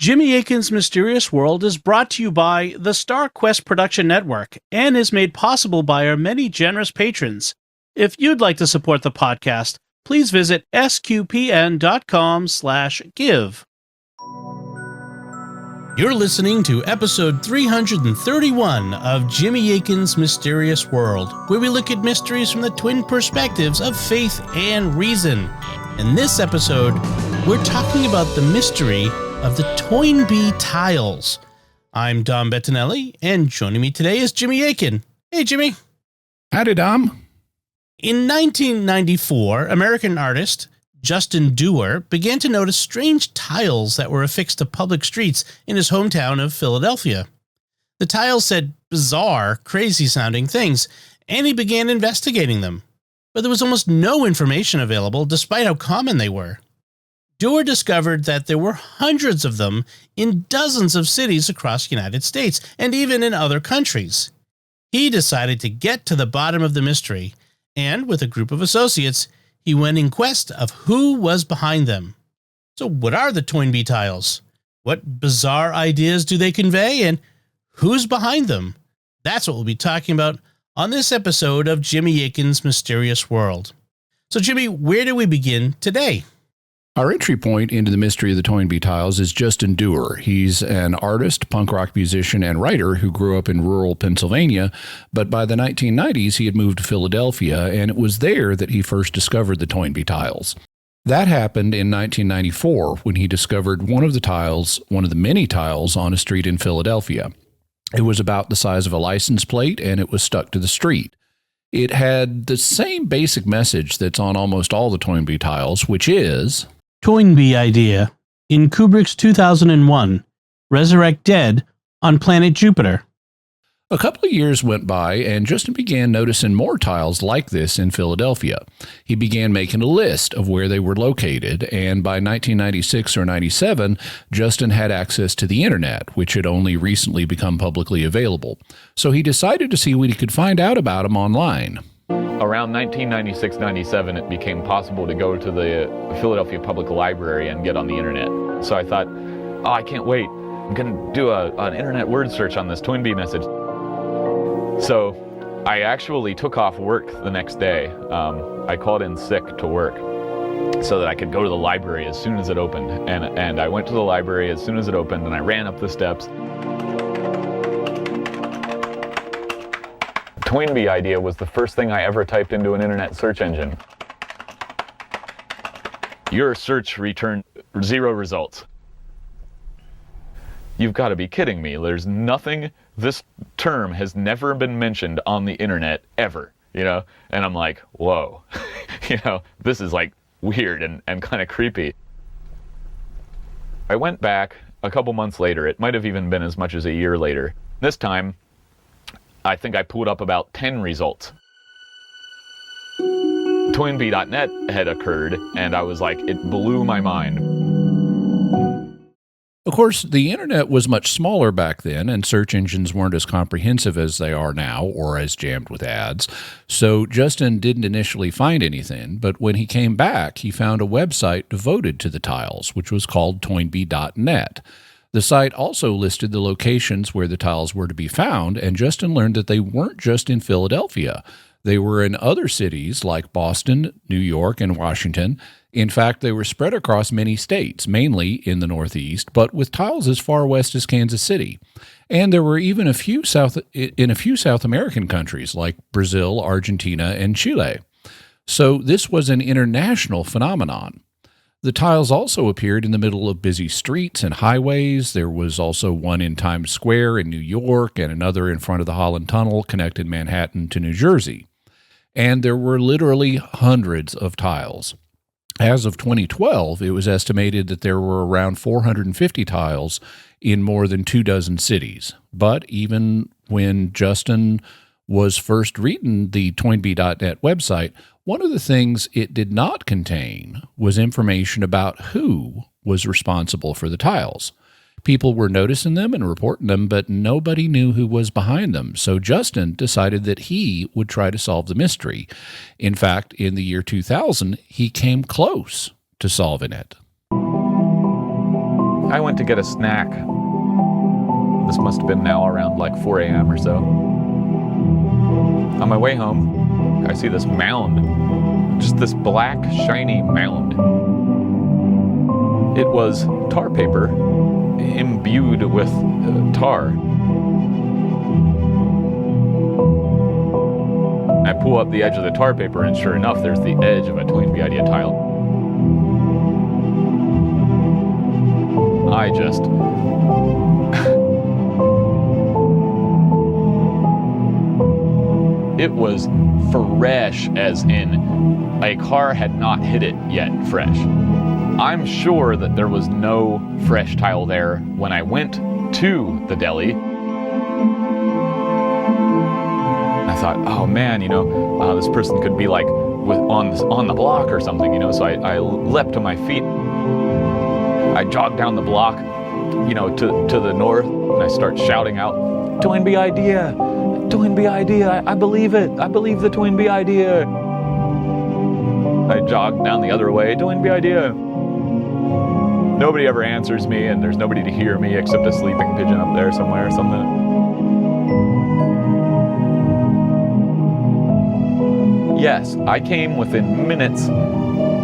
Jimmy Akin's Mysterious World is brought to you by the Star Quest Production Network and is made possible by our many generous patrons. If you'd like to support the podcast, please visit sqpn.com/give. You're listening to episode 331 of Jimmy Akin's Mysterious World, where we look at mysteries from the twin perspectives of faith and reason. In this episode, we're talking about the mystery of the Toynbee Tiles. I'm Dom Bettinelli, and joining me today is Jimmy Akin. Hey, Jimmy. Howdy, Dom. In 1994, American artist Justin Dewar began to notice strange tiles that were affixed to public streets in his hometown of Philadelphia. The tiles said bizarre, crazy-sounding things, and he began investigating them. But there was almost no information available, despite how common they were. Dewar discovered that there were hundreds of them in dozens of cities across the United States, and even in other countries. He decided to get to the bottom of the mystery, and with a group of associates, he went in quest of who was behind them. So what are the Toynbee Tiles? What bizarre ideas do they convey, and who's behind them? That's what we'll be talking about on this episode of Jimmy Akin's Mysterious World. So Jimmy, where do we begin today? Our entry point into the mystery of the Toynbee Tiles is Justin Dewar. He's an artist, punk rock musician, and writer who grew up in rural Pennsylvania, but by the 1990s he had moved to Philadelphia, and it was there that he first discovered the Toynbee Tiles. That happened in 1994 when he discovered one of the many tiles on a street in Philadelphia. It was about the size of a license plate, and it was stuck to the street. It had the same basic message that's on almost all the Toynbee Tiles, which is Toynbee idea. In Kubrick's 2001, resurrect dead on planet Jupiter. A couple of years went by, and Justin began noticing more tiles like this in Philadelphia. He began making a list of where they were located, and by 1996 or 97, Justin had access to the internet, which had only recently become publicly available. So he decided to see what he could find out about them online. Around 1996-97, it became possible to go to the Philadelphia Public Library and get on the internet. So I thought, oh, I can't wait. I'm going to do an internet word search on this Toynbee message. So I actually took off work the next day. I called in sick to work so that I could go to the library as soon as it opened. And I went to the library as soon as it opened, and I ran up the steps. Toynbee idea was the first thing I ever typed into an internet search engine. Your search returned 0 results. You've got to be kidding me. There's nothing, this term has never been mentioned on the internet ever, And I'm like, whoa, this is like weird and kind of creepy. I went back a couple months later. It might have even been as much as a year later. This time, I think I pulled up about 10 results. Toynbee.net had occurred, and I was like, it blew my mind. Of course, the internet was much smaller back then, and search engines weren't as comprehensive as they are now, or as jammed with ads. So Justin didn't initially find anything, but when he came back, he found a website devoted to the tiles, which was called Toynbee.net. The site also listed the locations where the tiles were to be found, and Justin learned that they weren't just in Philadelphia. They were in other cities like Boston, New York, and Washington. In fact, they were spread across many states, mainly in the Northeast, but with tiles as far west as Kansas City. And there were even a few South American countries like Brazil, Argentina, and Chile. So this was an international phenomenon. The tiles also appeared in the middle of busy streets and highways. There was also one in Times Square in New York and another in front of the Holland Tunnel connecting Manhattan to New Jersey. And there were literally hundreds of tiles. As of 2012, it was estimated that there were around 450 tiles in more than 24 cities. But even when Justin was first reading the Toynbee.net website, one of the things it did not contain was information about who was responsible for the tiles. People were noticing them and reporting them, but nobody knew who was behind them. So Justin decided that he would try to solve the mystery. In fact, in the year 2000, he came close to solving it. I went to get a snack. This must have been now around like 4 a.m. or so. On my way home, I see this mound, just this black, shiny mound. It was tar paper imbued with tar. I pull up the edge of the tar paper, and sure enough, there's the edge of a Toynbee Idea tile. I just... It was fresh, as in a car had not hit it yet fresh. I'm sure that there was no fresh tile there when I went to the deli. I thought, oh man, this person could be like on the block or something, so I leapt to my feet. I jogged down the block, to the north, and I start shouting out, Toynbee Idea! Toynbee Idea! I believe it! I believe the Toynbee Idea! I jogged down the other way, Toynbee Idea! Nobody ever answers me, and there's nobody to hear me except a sleeping pigeon up there somewhere or something. Yes, I came within minutes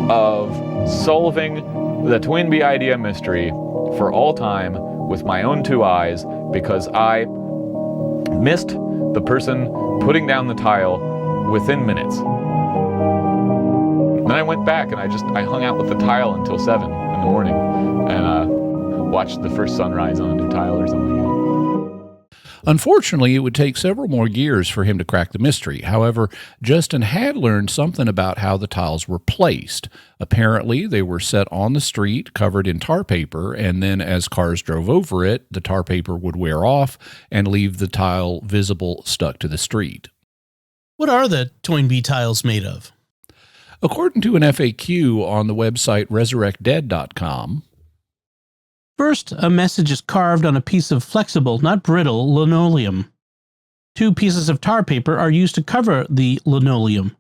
of solving the Toynbee Idea mystery for all time with my own two eyes, because I missed the person putting down the tile within minutes. Then I went back and I hung out with the tile until 7 in the morning and watched the first sunrise on a new tile or something. Unfortunately, it would take several more years for him to crack the mystery. However, Justin had learned something about how the tiles were placed. Apparently, they were set on the street, covered in tar paper, and then as cars drove over it, the tar paper would wear off and leave the tile visible stuck to the street. What are the Toynbee tiles made of? According to an FAQ on the website resurrectdead.com, first, a message is carved on a piece of flexible, not brittle, linoleum. 2 pieces of tar paper are used to cover the linoleum,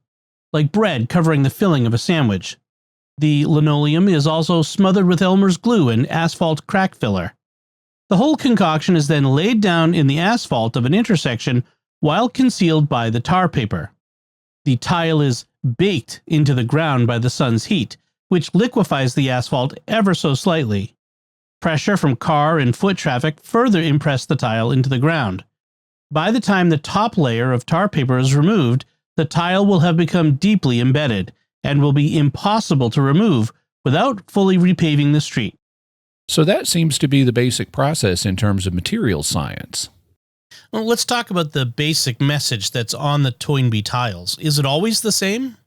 like bread covering the filling of a sandwich. The linoleum is also smothered with Elmer's glue and asphalt crack filler. The whole concoction is then laid down in the asphalt of an intersection while concealed by the tar paper. The tile is baked into the ground by the sun's heat, which liquefies the asphalt ever so slightly. Pressure from car and foot traffic further impress the tile into the ground. By the time the top layer of tar paper is removed, the tile will have become deeply embedded and will be impossible to remove without fully repaving the street. So that seems to be the basic process in terms of materials science. Well, let's talk about the basic message that's on the Toynbee tiles. Is it always the same?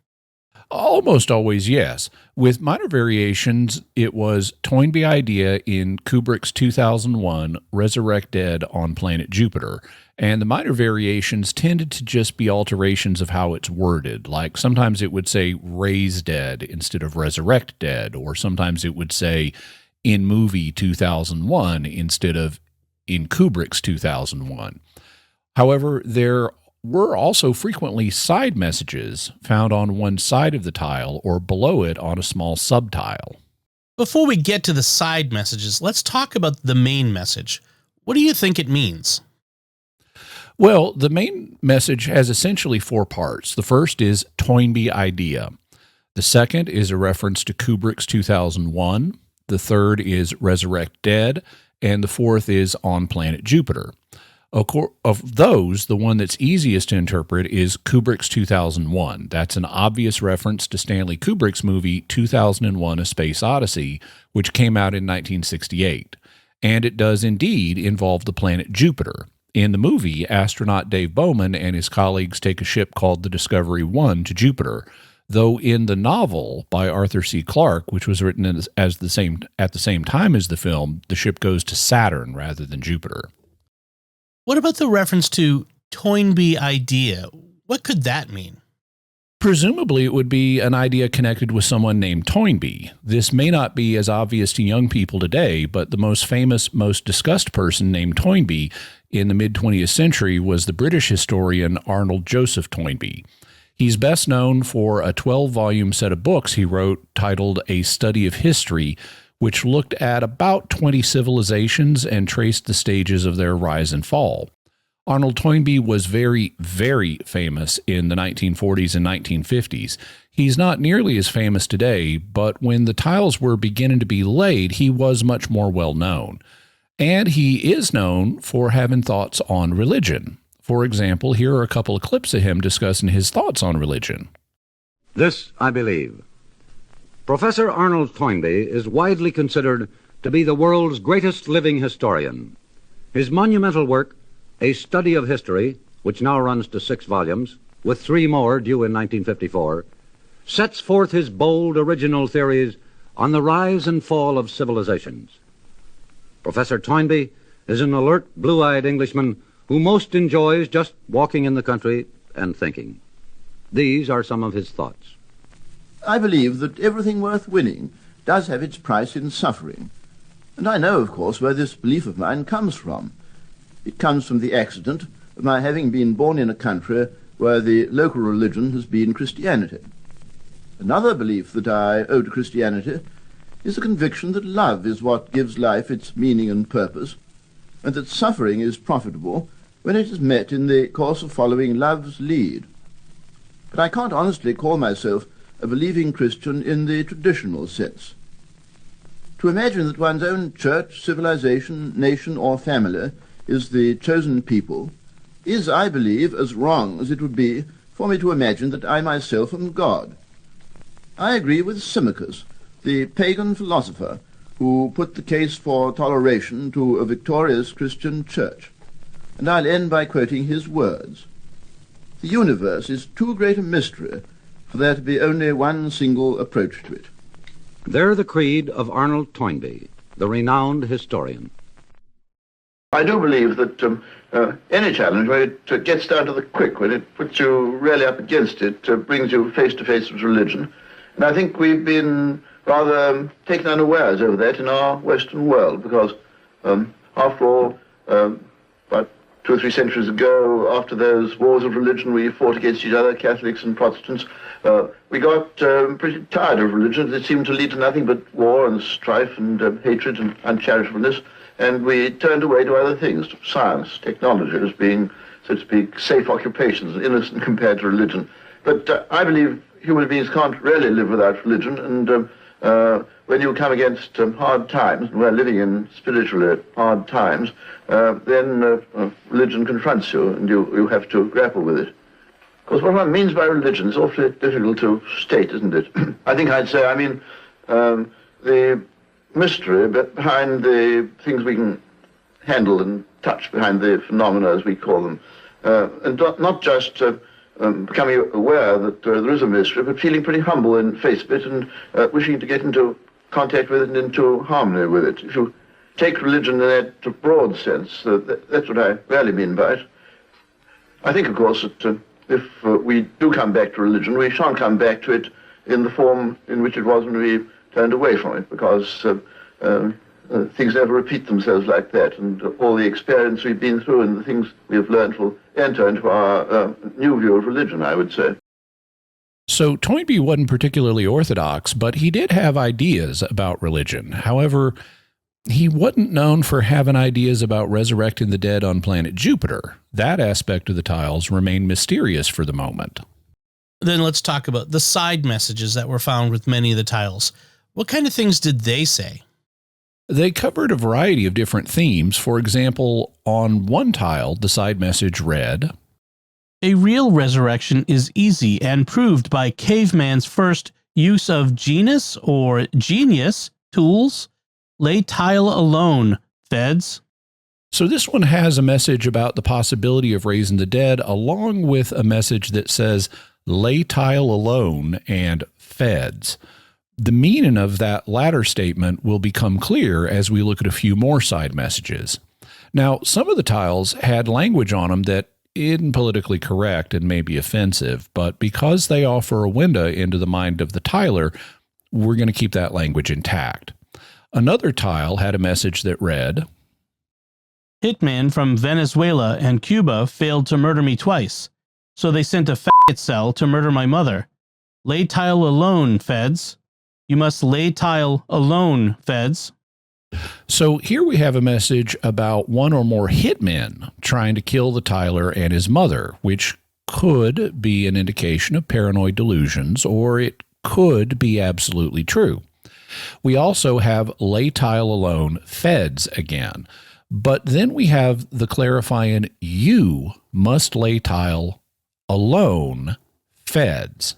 Almost always, yes. With minor variations, it was Toynbee Idea in Kubrick's 2001 Resurrect Dead on Planet Jupiter, and the minor variations tended to just be alterations of how it's worded. Like sometimes it would say Raise Dead instead of Resurrect Dead, or sometimes it would say in movie 2001 instead of in Kubrick's 2001. However, there were also frequently side messages found on one side of the tile or below it on a small subtile. Before we get to the side messages, let's talk about the main message. What do you think it means? Well, the main message has essentially 4 parts. The first is Toynbee Idea. The second is a reference to Kubrick's 2001. The third is Resurrect Dead. And the fourth is On Planet Jupiter. Of those, the one that's easiest to interpret is Kubrick's 2001. That's an obvious reference to Stanley Kubrick's movie 2001: A Space Odyssey, which came out in 1968. And it does indeed involve the planet Jupiter. In the movie, astronaut Dave Bowman and his colleagues take a ship called the Discovery 1 to Jupiter, though in the novel by Arthur C. Clarke, which was written at the same time as the film, the ship goes to Saturn rather than Jupiter. What about the reference to Toynbee Idea? What could that mean? Presumably, it would be an idea connected with someone named Toynbee. This may not be as obvious to young people today, but the most famous, most discussed person named Toynbee in the mid-20th century was the British historian Arnold Joseph Toynbee. He's best known for a 12-volume set of books he wrote titled A Study of History, which looked at about 20 civilizations and traced the stages of their rise and fall. Arnold Toynbee was very, very famous in the 1940s and 1950s. He's not nearly as famous today, but when the tiles were beginning to be laid, he was much more well known. And he is known for having thoughts on religion. For example, here are a couple of clips of him discussing his thoughts on religion. This I believe. Professor Arnold Toynbee is widely considered to be the world's greatest living historian. His monumental work, A Study of History, which now runs to 6 volumes, with 3 more due in 1954, sets forth his bold original theories on the rise and fall of civilizations. Professor Toynbee is an alert, blue-eyed Englishman who most enjoys just walking in the country and thinking. These are some of his thoughts. I believe that everything worth winning does have its price in suffering. And I know, of course, where this belief of mine comes from. It comes from the accident of my having been born in a country where the local religion has been Christianity. Another belief that I owe to Christianity is the conviction that love is what gives life its meaning and purpose, and that suffering is profitable when it is met in the course of following love's lead. But I can't honestly call myself a believing Christian in the traditional sense. To imagine that one's own church, civilization, nation, or family is the chosen people is, I believe, as wrong as it would be for me to imagine that I myself am God. I agree with Symmachus, the pagan philosopher, who put the case for toleration to a victorious Christian church, and I'll end by quoting his words. The universe is too great a mystery for there to be only one single approach to it. They're the creed of Arnold Toynbee, the renowned historian. I do believe that any challenge, when it gets down to the quick, when it puts you really up against it, brings you face to face with religion. And I think we've been rather taken unawares over that in our Western world, because after all, about 2 or 3 centuries ago, after those wars of religion we fought against each other, Catholics and Protestants, we got pretty tired of religion. It seemed to lead to nothing but war and strife and hatred and uncharitableness, and we turned away to other things, to science, technology, as being, so to speak, safe occupations, innocent compared to religion. But I believe human beings can't really live without religion, and when you come against hard times, and we're living in spiritually hard times, then religion confronts you, and you have to grapple with it. Of course, what one means by religion is awfully difficult to state, isn't it? I think I'd say, the mystery behind the things we can handle and touch, behind the phenomena, as we call them, and not just becoming aware that there is a mystery, but feeling pretty humble in face of it and wishing to get into contact with it and into harmony with it. If you take religion in that broad sense, that's what I really mean by it. I think, of course, that if we do come back to religion, we shan't come back to it in the form in which it was when we turned away from it, because things never repeat themselves like that, and all the experience we've been through and the things we have learned will enter into our new view of religion, I would say. So Toynbee wasn't particularly orthodox, but he did have ideas about religion. However, he wasn't known for having ideas about resurrecting the dead on planet Jupiter. That aspect of the tiles remained mysterious for the moment. Then let's talk about the side messages that were found with many of the tiles. What kind of things did they say? They covered a variety of different themes. For example, on one tile, the side message read, "A real resurrection is easy and proved by caveman's first use of genus or genius tools. Lay tile alone, feds." So this one has a message about the possibility of raising the dead, along with a message that says, "Lay tile alone," and "feds." The meaning of that latter statement will become clear as we look at a few more side messages. Now, some of the tiles had language on them that isn't politically correct and may be offensive, but because they offer a window into the mind of the tiler, we're going to keep that language intact. Another tile had a message that read, "Hitman from Venezuela and Cuba failed to murder me twice, so they sent a faggot cell to murder my mother. Lay tile alone, feds. You must lay tile alone, feds. So here we have a message about one or more hitmen trying to kill the Tyler and his mother, which could be an indication of paranoid delusions, or it could be absolutely true. We also have lay tile alone, feds again. But then we have the clarifying you must lay tile alone, feds.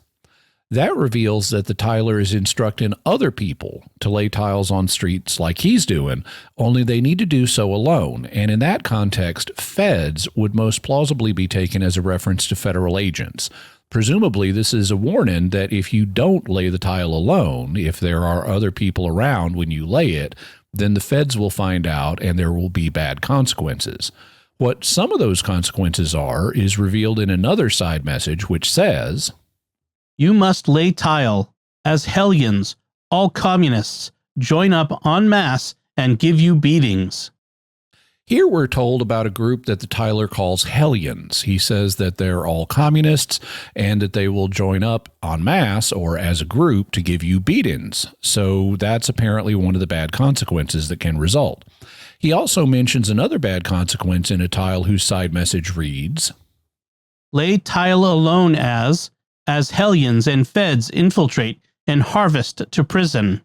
That reveals that the Tyler is instructing other people to lay tiles on streets like he's doing, only they need to do so alone. And in that context, feds would most plausibly be taken as a reference to federal agents. Presumably, this is a warning that if you don't lay the tile alone, if there are other people around when you lay it, then the feds will find out and there will be bad consequences. What some of those consequences are is revealed in another side message, which says, You must lay tile, as hellions, all communists, join up en masse and give you beatings. Here we're told about a group that the Tyler calls hellions. He says that they're all communists and that they will join up en masse or as a group to give you beatings. So that's apparently one of the bad consequences that can result. He also mentions another bad consequence in a tile whose side message reads, Lay tile alone as hellions and feds infiltrate and harvest to prison.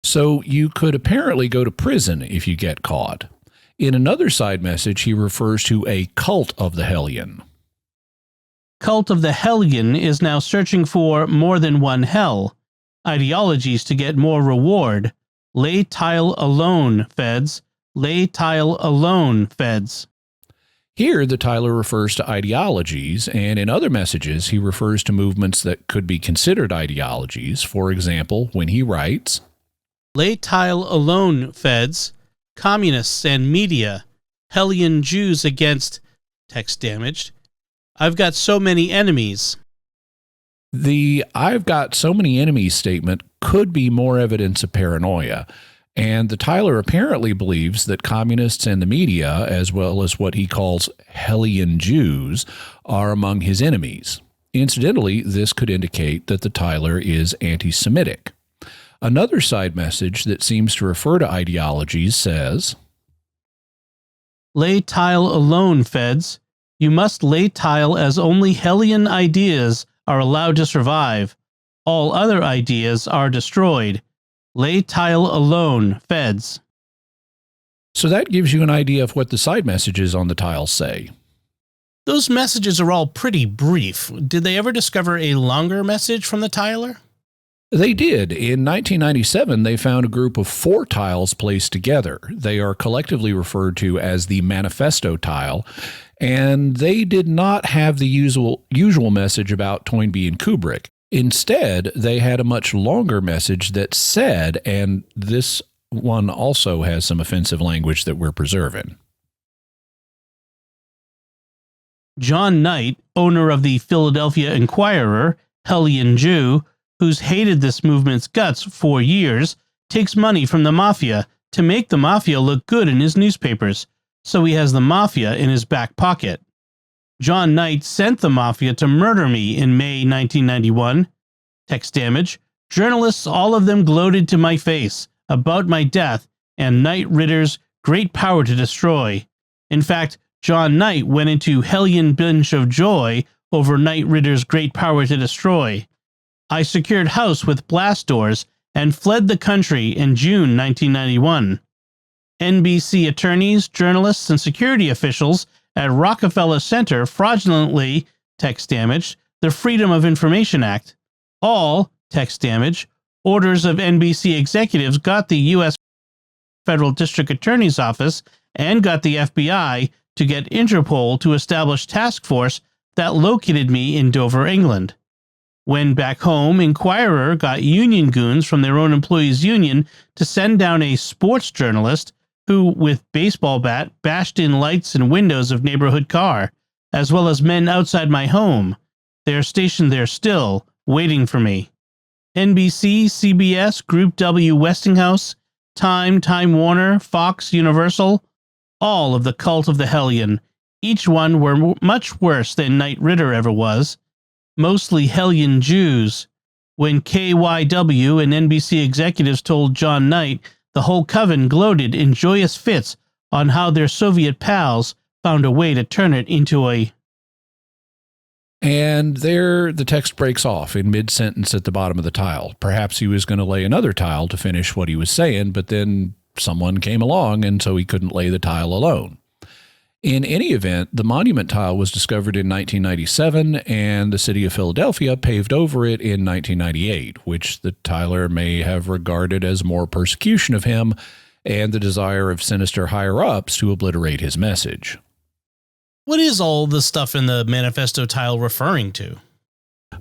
So you could apparently go to prison if you get caught. In another side message, he refers to a cult of the hellion. Cult of the hellion is now searching for more than one hell, ideologies to get more reward. Lay tile alone, feds. Lay tile alone, feds. Here, the Tyler refers to ideologies, and in other messages, he refers to movements that could be considered ideologies. For example, when he writes, Lay tile alone, feds. Communists and media. Hellion Jews against... Text damaged. I've got so many enemies. The I've got so many enemies statement could be more evidence of paranoia. And the Tyler apparently believes that communists and the media, as well as what he calls hellion Jews, are among his enemies. Incidentally, this could indicate that the Tyler is anti-Semitic. Another side message that seems to refer to ideologies says, Lay tile alone, feds. You must lay tile as only hellion ideas are allowed to survive. All other ideas are destroyed. Lay tile alone, feds. So that gives you an idea of what the side messages on the tiles say. Those messages are all pretty brief. Did they ever discover a longer message from the Tyler? They did. In 1997, they found a group of 4 tiles placed together. They are collectively referred to as the manifesto tile, and they did not have the usual message about Toynbee and Kubrick. Instead, they had a much longer message that said, and this one also has some offensive language that we're preserving. John Knight, owner of the Philadelphia Inquirer, hellion Jew, who's hated this movement's guts for years, takes money from the mafia to make the mafia look good in his newspapers, so he has the mafia in his back pocket. John Knight sent the mafia to murder me in May 1991. Text damage. Journalists, all of them gloated to my face about my death and Knight Ritter's great power to destroy. In fact, John Knight went into hellion binge of joy over Knight Ritter's great power to destroy. I secured house with blast doors and fled the country in June 1991. NBC attorneys, journalists, and security officials at Rockefeller Center fraudulently, text damage, the Freedom of Information Act. All, text damage, orders of NBC executives got the U.S. Federal District Attorney's Office and got the FBI to get Interpol to establish task force that located me in Dover, England. When back home, Inquirer got union goons from their own employees' union to send down a sports journalist who, with baseball bat, bashed in lights and windows of neighborhood car, as well as men outside my home. They're stationed there still, waiting for me. NBC, CBS, Group W Westinghouse, Time Warner, Fox, Universal, all of the cult of the hellion. Each one were much worse than Knight Ritter ever was. Mostly hellion Jews. When KYW and NBC executives told John Knight, the whole coven gloated in joyous fits on how their Soviet pals found a way to turn it into a... And there the text breaks off in mid-sentence at the bottom of the tile. Perhaps he was going to lay another tile to finish what he was saying, but then someone came along, and so he couldn't lay the tile alone. In any event, the monument tile was discovered in 1997, and the city of Philadelphia paved over it in 1998, which the tiler may have regarded as more persecution of him and the desire of sinister higher-ups to obliterate his message. What is all the stuff in the manifesto tile referring to?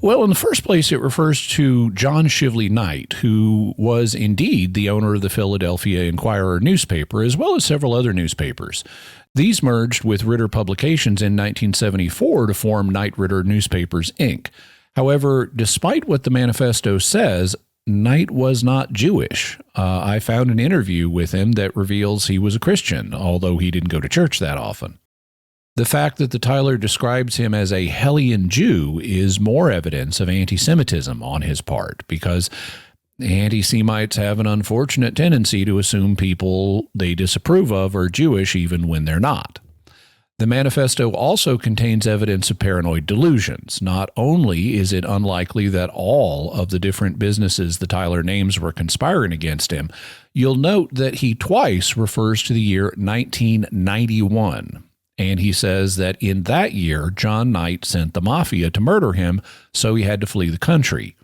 Well, in the first place, it refers to John Shively Knight, who was indeed the owner of the Philadelphia Inquirer newspaper, as well as several other newspapers. These merged with Ritter Publications in 1974 to form Knight Ritter Newspapers, Inc. However, despite what the manifesto says, Knight was not Jewish. I found an interview with him that reveals he was a Christian, although he didn't go to church that often. The fact that the tiler describes him as a Hellion Jew is more evidence of anti-Semitism on his part, because anti-Semites have an unfortunate tendency to assume people they disapprove of are Jewish even when they're not. The manifesto also contains evidence of paranoid delusions. Not only is it unlikely that all of the different businesses the tiler names were conspiring against him, you'll note that he twice refers to the year 1991. And he says that in that year, John Knight sent the mafia to murder him, so he had to flee the country.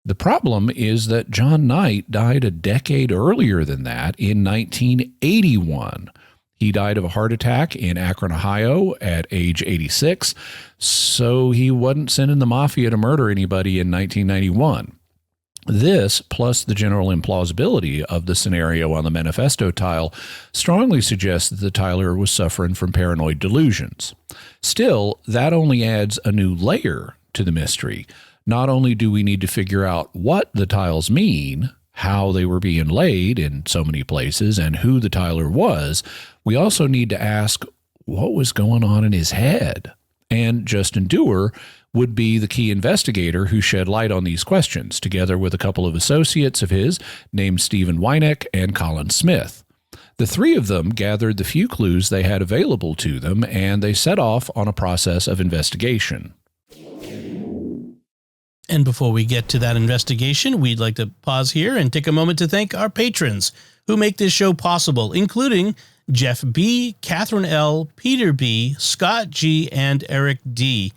The problem is that John Knight died a decade earlier than that in 1981. He died of a heart attack in Akron, Ohio at age 86, so he wasn't sending the mafia to murder anybody in 1991. This, plus the general implausibility of the scenario on the manifesto tile, strongly suggests that the tiler was suffering from paranoid delusions. Still, that only adds a new layer to the mystery. Not only do we need to figure out what the tiles mean, how they were being laid in so many places, and who the tiler was, we also need to ask what was going on in his head. And Justin Dewar would be the key investigator who shed light on these questions, together with a couple of associates of his named Stephen Weineck and Colin Smith. The three of them gathered the few clues they had available to them, and they set off on a process of investigation. And before we get to that investigation, we'd like to pause here and take a moment to thank our patrons who make this show possible, including Jeff B., Catherine L., Peter B., Scott G., and Eric D.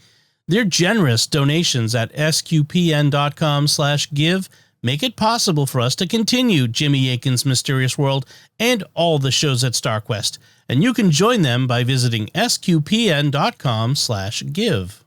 Their generous donations at sqpn.com/give make it possible for us to continue Jimmy Akin's Mysterious World and all the shows at StarQuest. And you can join them by visiting sqpn.com/give.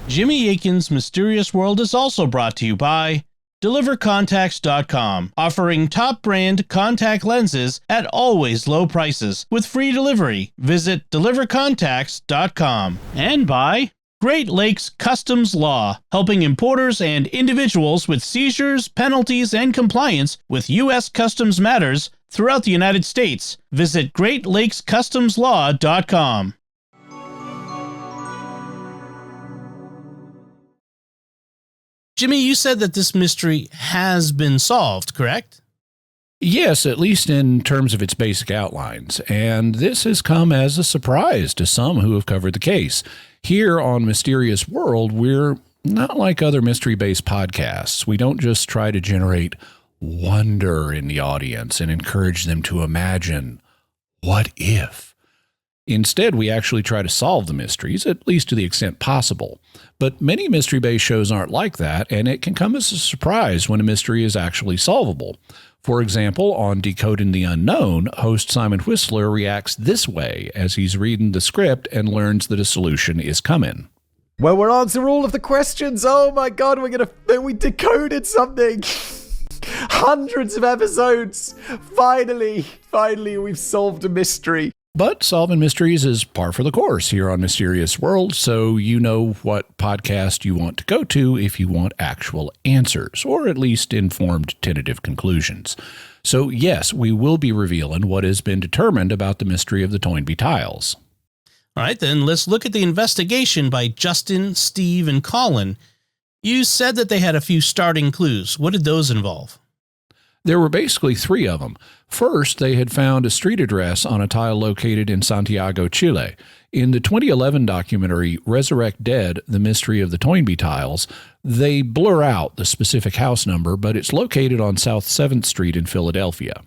Jimmy Akin's Mysterious World is also brought to you by DeliverContacts.com, offering top brand contact lenses at always low prices with free delivery. Visit DeliverContacts.com. And by Great Lakes Customs Law, helping importers and individuals with seizures, penalties, and compliance with U.S. Customs matters throughout the United States. Visit GreatLakesCustomsLaw.com. Jimmy, you said that this mystery has been solved, correct? Yes, at least in terms of its basic outlines. And this has come as a surprise to some who have covered the case. Here on Mysterious World, we're not like other mystery-based podcasts. We don't just try to generate wonder in the audience and encourage them to imagine, what if? Instead, we actually try to solve the mysteries, at least to the extent possible. But many mystery-based shows aren't like that, and it can come as a surprise when a mystery is actually solvable. For example, on Decoding the Unknown, host Simon Whistler reacts this way as he's reading the script and learns that a solution is coming. Well, we'll answer all of the questions. Oh my God, we decoded something. Hundreds of episodes. Finally, we've solved a mystery. But solving mysteries is par for the course here on Mysterious World, so you know what podcast you want to go to if you want actual answers, or at least informed tentative conclusions. So yes, we will be revealing what has been determined about the mystery of the Toynbee Tiles. All right, then let's look at the investigation by Justin, Steve, and Colin. You said that they had a few starting clues. What did those involve? There were basically three of them. First, they had found a street address on a tile located in Santiago, Chile. In the 2011 documentary Resurrect Dead, The Mystery of the Toynbee Tiles, they blur out the specific house number, but it's located on South 7th Street in Philadelphia.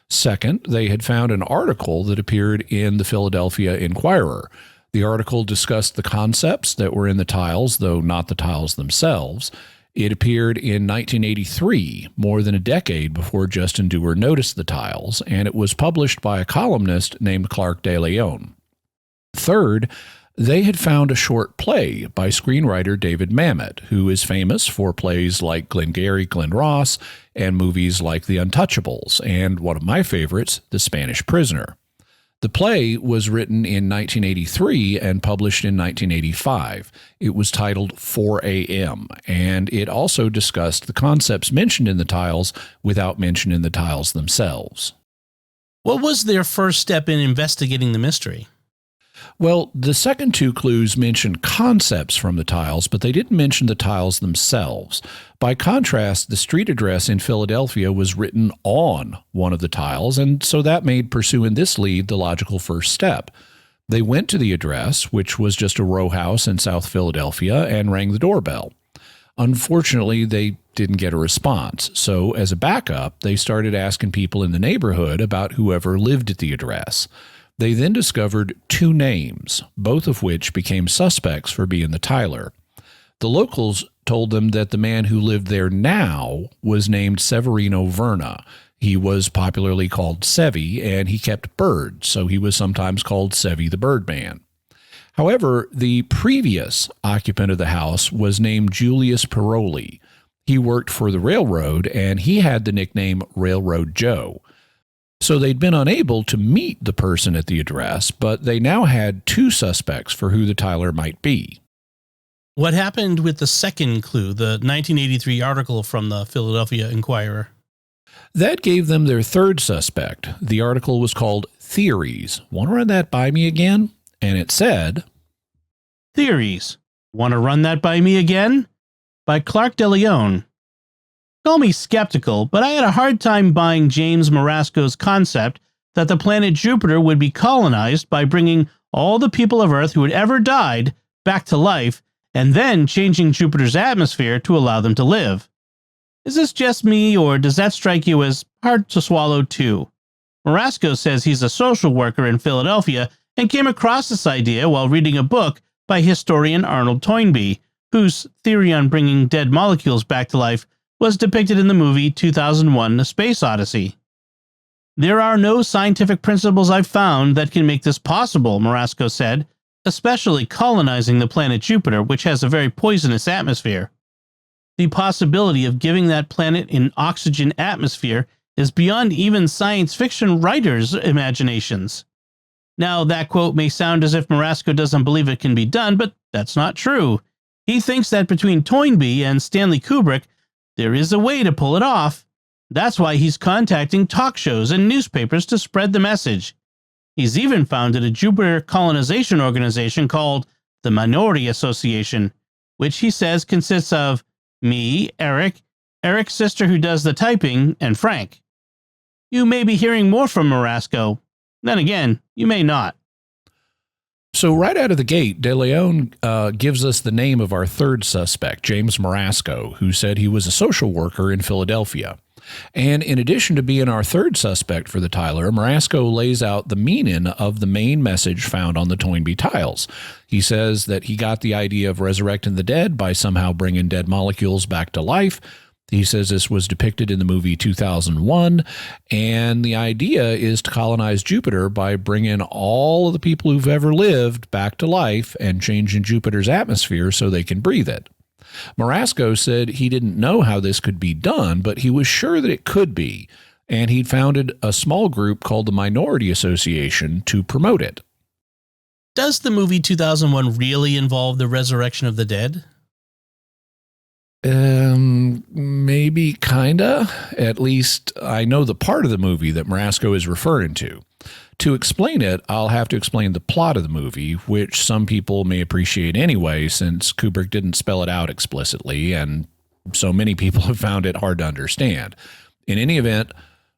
Second, they had found an article that appeared in the Philadelphia Inquirer. The article discussed the concepts that were in the tiles, though not the tiles themselves. It appeared in 1983, more than a decade before Justin Dewar noticed the tiles, and it was published by a columnist named Clark De Leon. Third, they had found a short play by screenwriter David Mamet, who is famous for plays like Glengarry Glen Ross and movies like The Untouchables, and one of my favorites, The Spanish Prisoner. The play was written in 1983 and published in 1985. It was titled 4 a.m., and it also discussed the concepts mentioned in the tiles without mention in the tiles themselves. What was their first step in investigating the mystery? Well, the second two clues mentioned concepts from the tiles, but they didn't mention the tiles themselves. By contrast, the street address in Philadelphia was written on one of the tiles, and so that made pursuing this lead the logical first step. They went to the address, which was just a row house in South Philadelphia, and rang the doorbell. Unfortunately, they didn't get a response, so as a backup, they started asking people in the neighborhood about whoever lived at the address. They then discovered two names, both of which became suspects for being the tiler. The locals told them that the man who lived there now was named Severino Verna. He was popularly called Sevy, and he kept birds, so he was sometimes called Sevy the Birdman. However, the previous occupant of the house was named Julius Paroli. He worked for the railroad, and he had the nickname Railroad Joe. So they'd been unable to meet the person at the address, but they now had two suspects for who the tiler might be. What happened with the second clue, the 1983 article from the Philadelphia Inquirer? That gave them their third suspect. The article was called Theories. Want to run that by me again? And it said, Theories. Want to run that by me again? By Clark De Leon. Call me skeptical, but I had a hard time buying James Morasco's concept that the planet Jupiter would be colonized by bringing all the people of Earth who had ever died back to life and then changing Jupiter's atmosphere to allow them to live. Is this just me, or does that strike you as hard to swallow too? Morasco says he's a social worker in Philadelphia and came across this idea while reading a book by historian Arnold Toynbee, whose theory on bringing dead molecules back to life was depicted in the movie 2001: A Space Odyssey. There are no scientific principles I've found that can make this possible, Morasco said, especially colonizing the planet Jupiter, which has a very poisonous atmosphere. The possibility of giving that planet an oxygen atmosphere is beyond even science fiction writers' imaginations. Now, that quote may sound as if Morasco doesn't believe it can be done, but that's not true. He thinks that between Toynbee and Stanley Kubrick, there is a way to pull it off. That's why he's contacting talk shows and newspapers to spread the message. He's even founded a Jupiter colonization organization called the Minority Association, which he says consists of me, Eric, Eric's sister who does the typing, and Frank. You may be hearing more from Morasco. Then again, you may not. So right out of the gate, De Leon gives us the name of our third suspect, James Morasco, who said he was a social worker in Philadelphia. And in addition to being our third suspect for the tiler, Morasco lays out the meaning of the main message found on the Toynbee tiles. He says that he got the idea of resurrecting the dead by somehow bringing dead molecules back to life. He says this was depicted in the movie 2001, and the idea is to colonize Jupiter by bringing all of the people who've ever lived back to life and changing Jupiter's atmosphere so they can breathe it. Morasco said he didn't know how this could be done, but he was sure that it could be, and he'd founded a small group called the Minority Association to promote it. Does the movie 2001 really involve the resurrection of the dead? Maybe, kinda. At least I know the part of the movie that Morasco is referring to. To explain it, I'll have to explain the plot of the movie, which some people may appreciate anyway, since Kubrick didn't spell it out explicitly, and so many people have found it hard to understand. In any event,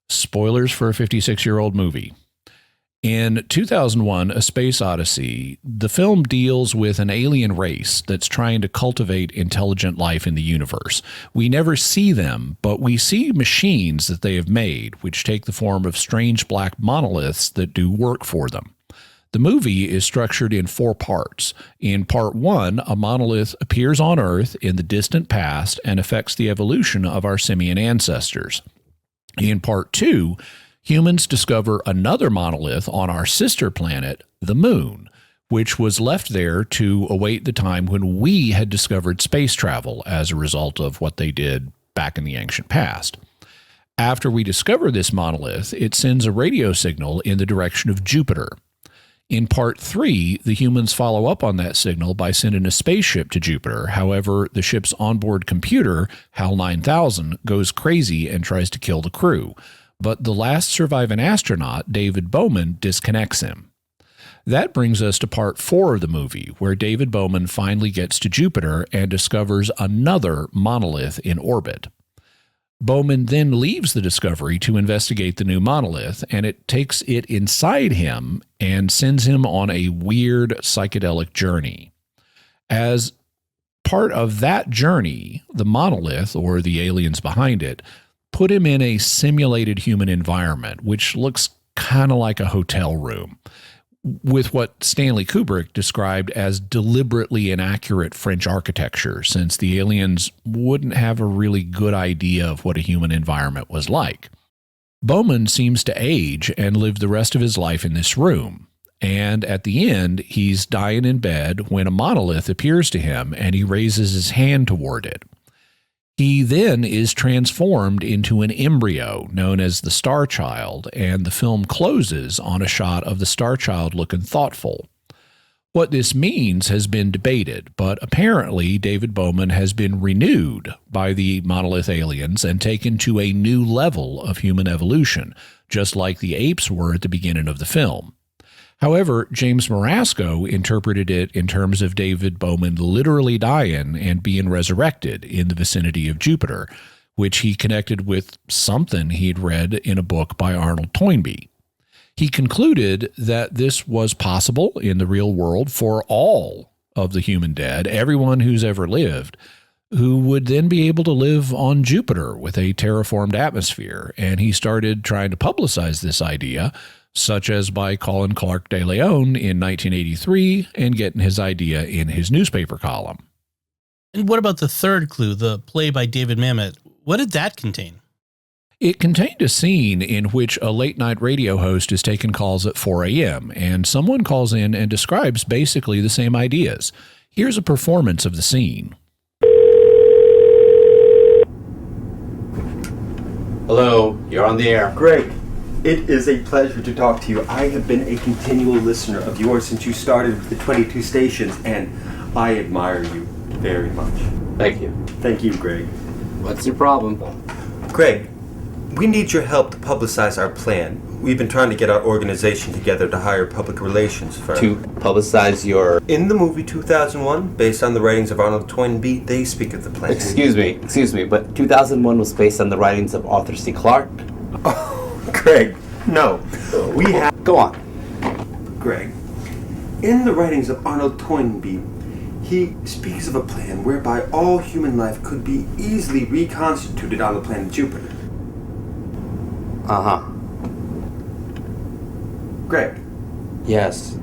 spoilers for a 56-year-old movie. In 2001, A Space Odyssey, the film deals with an alien race that's trying to cultivate intelligent life in the universe. We never see them, but we see machines that they have made, which take the form of strange black monoliths that do work for them. The movie is structured in 4 parts. In part 1, a monolith appears on Earth in the distant past and affects the evolution of our simian ancestors. In part 2, humans discover another monolith on our sister planet, the Moon, which was left there to await the time when we had discovered space travel as a result of what they did back in the ancient past. After we discover this monolith, it sends a radio signal in the direction of Jupiter. In part 3, the humans follow up on that signal by sending a spaceship to Jupiter. However, the ship's onboard computer, HAL 9000, goes crazy and tries to kill the crew. But the last surviving astronaut, David Bowman, disconnects him. That brings us to part 4 of the movie, where David Bowman finally gets to Jupiter and discovers another monolith in orbit. Bowman then leaves the Discovery to investigate the new monolith, and it takes it inside him and sends him on a weird psychedelic journey. As part of that journey, the monolith, or the aliens behind it, put him in a simulated human environment, which looks kind of like a hotel room, with what Stanley Kubrick described as deliberately inaccurate French architecture, since the aliens wouldn't have a really good idea of what a human environment was like. Bowman seems to age and live the rest of his life in this room, and at the end, he's dying in bed when a monolith appears to him and he raises his hand toward it. He then is transformed into an embryo known as the Star Child, and the film closes on a shot of the Star Child looking thoughtful. What this means has been debated, but apparently David Bowman has been renewed by the monolith aliens and taken to a new level of human evolution, just like the apes were at the beginning of the film. However, James Morasco interpreted it in terms of David Bowman literally dying and being resurrected in the vicinity of Jupiter, which he connected with something he'd read in a book by Arnold Toynbee. He concluded that this was possible in the real world for all of the human dead, everyone who's ever lived, who would then be able to live on Jupiter with a terraformed atmosphere, and he started trying to publicize this idea, such as by calling Clark de Leon in 1983 and getting his idea in his newspaper column. And what about the third clue, the play by David Mamet? What did that contain? It contained a scene in which a late-night radio host is taking calls at 4 a.m., and someone calls in and describes basically the same ideas. Here's a performance of the scene. Hello, you're on the air. Greg, it is a pleasure to talk to you. I have been a continual listener of yours since you started with the 22 stations, and I admire you very much. Thank you. Thank you, Greg. What's your problem? Greg, we need your help to publicize our plan. We've been trying to get our organization together to hire a public relations firm. To publicize your... In the movie 2001, based on the writings of Arnold Toynbee, they speak of the plan. Excuse me, but 2001 was based on the writings of Arthur C. Clarke? Greg, no. We have... Go on. Greg, in the writings of Arnold Toynbee, he speaks of a plan whereby all human life could be easily reconstituted on the planet Jupiter. Uh-huh. Greg. Yes.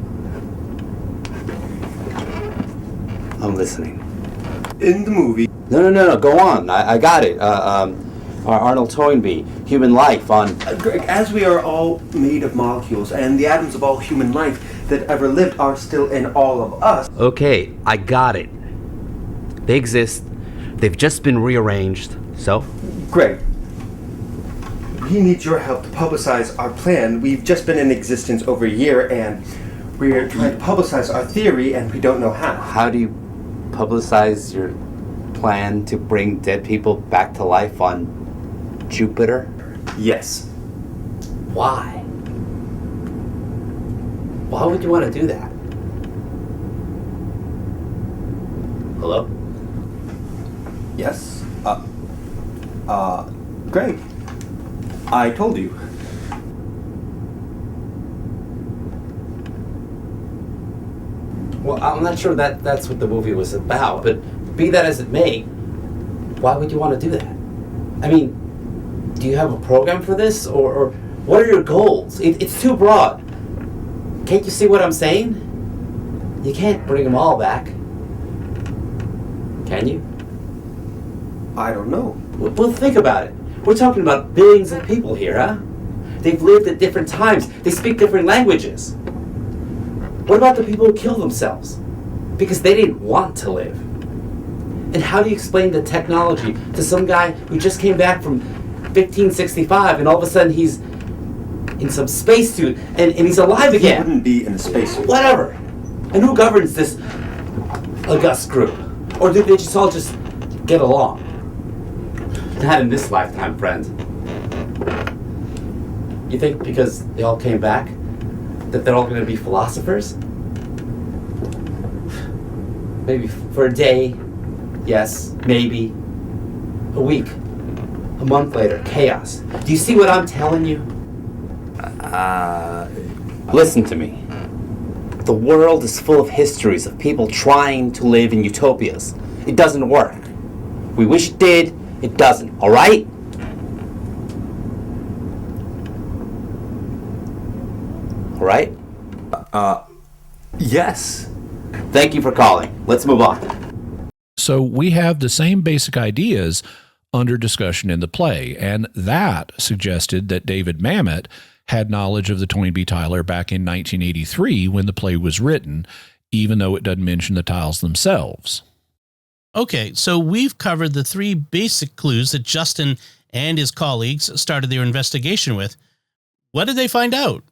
I'm listening. In the movie... No, go on. I got it. Arnold Toynbee, human life on... Greg, as we are all made of molecules, and the atoms of all human life that ever lived are still in all of us... Okay, I got it. They exist. They've just been rearranged, so? Greg, we need your help to publicize our plan. We've just been in existence over a year, and we're trying to publicize our theory, and we don't know how. How do you publicize your plan to bring dead people back to life on Jupiter? Yes. Why? Why would you want to do that? Hello? Yes? Greg, I told you. Well, I'm not sure that's what the movie was about, but be that as it may, why would you want to do that? I mean, do you have a program for this, or what are your goals? It's too broad. Can't you see what I'm saying? You can't bring them all back. Can you? I don't know. Well, think about it. We're talking about billions of people here, huh? They've lived at different times. They speak different languages. What about the people who kill themselves? Because they didn't want to live. And how do you explain the technology to some guy who just came back from 1565 and all of a sudden he's in some spacesuit and he's alive again? He wouldn't be in a spacesuit. Whatever. And who governs this august group? Or do they just all just get along? Not in this lifetime, friend. You think because they all came back that they're all going to be philosophers? Maybe for a day, yes, maybe. A week, a month later, chaos. Do you see what I'm telling you? Listen to me. The world is full of histories of people trying to live in utopias. It doesn't work. We wish it did. It doesn't. All right? All right? Yes. Thank you for calling. Let's move on. So we have the same basic ideas under discussion in the play, and that suggested that David Mamet had knowledge of the Toynbee Tiler back in 1983 when the play was written, even though it doesn't mention the tiles themselves. Okay, so we've covered the three basic clues that Justin and his colleagues started their investigation with. What did they find out?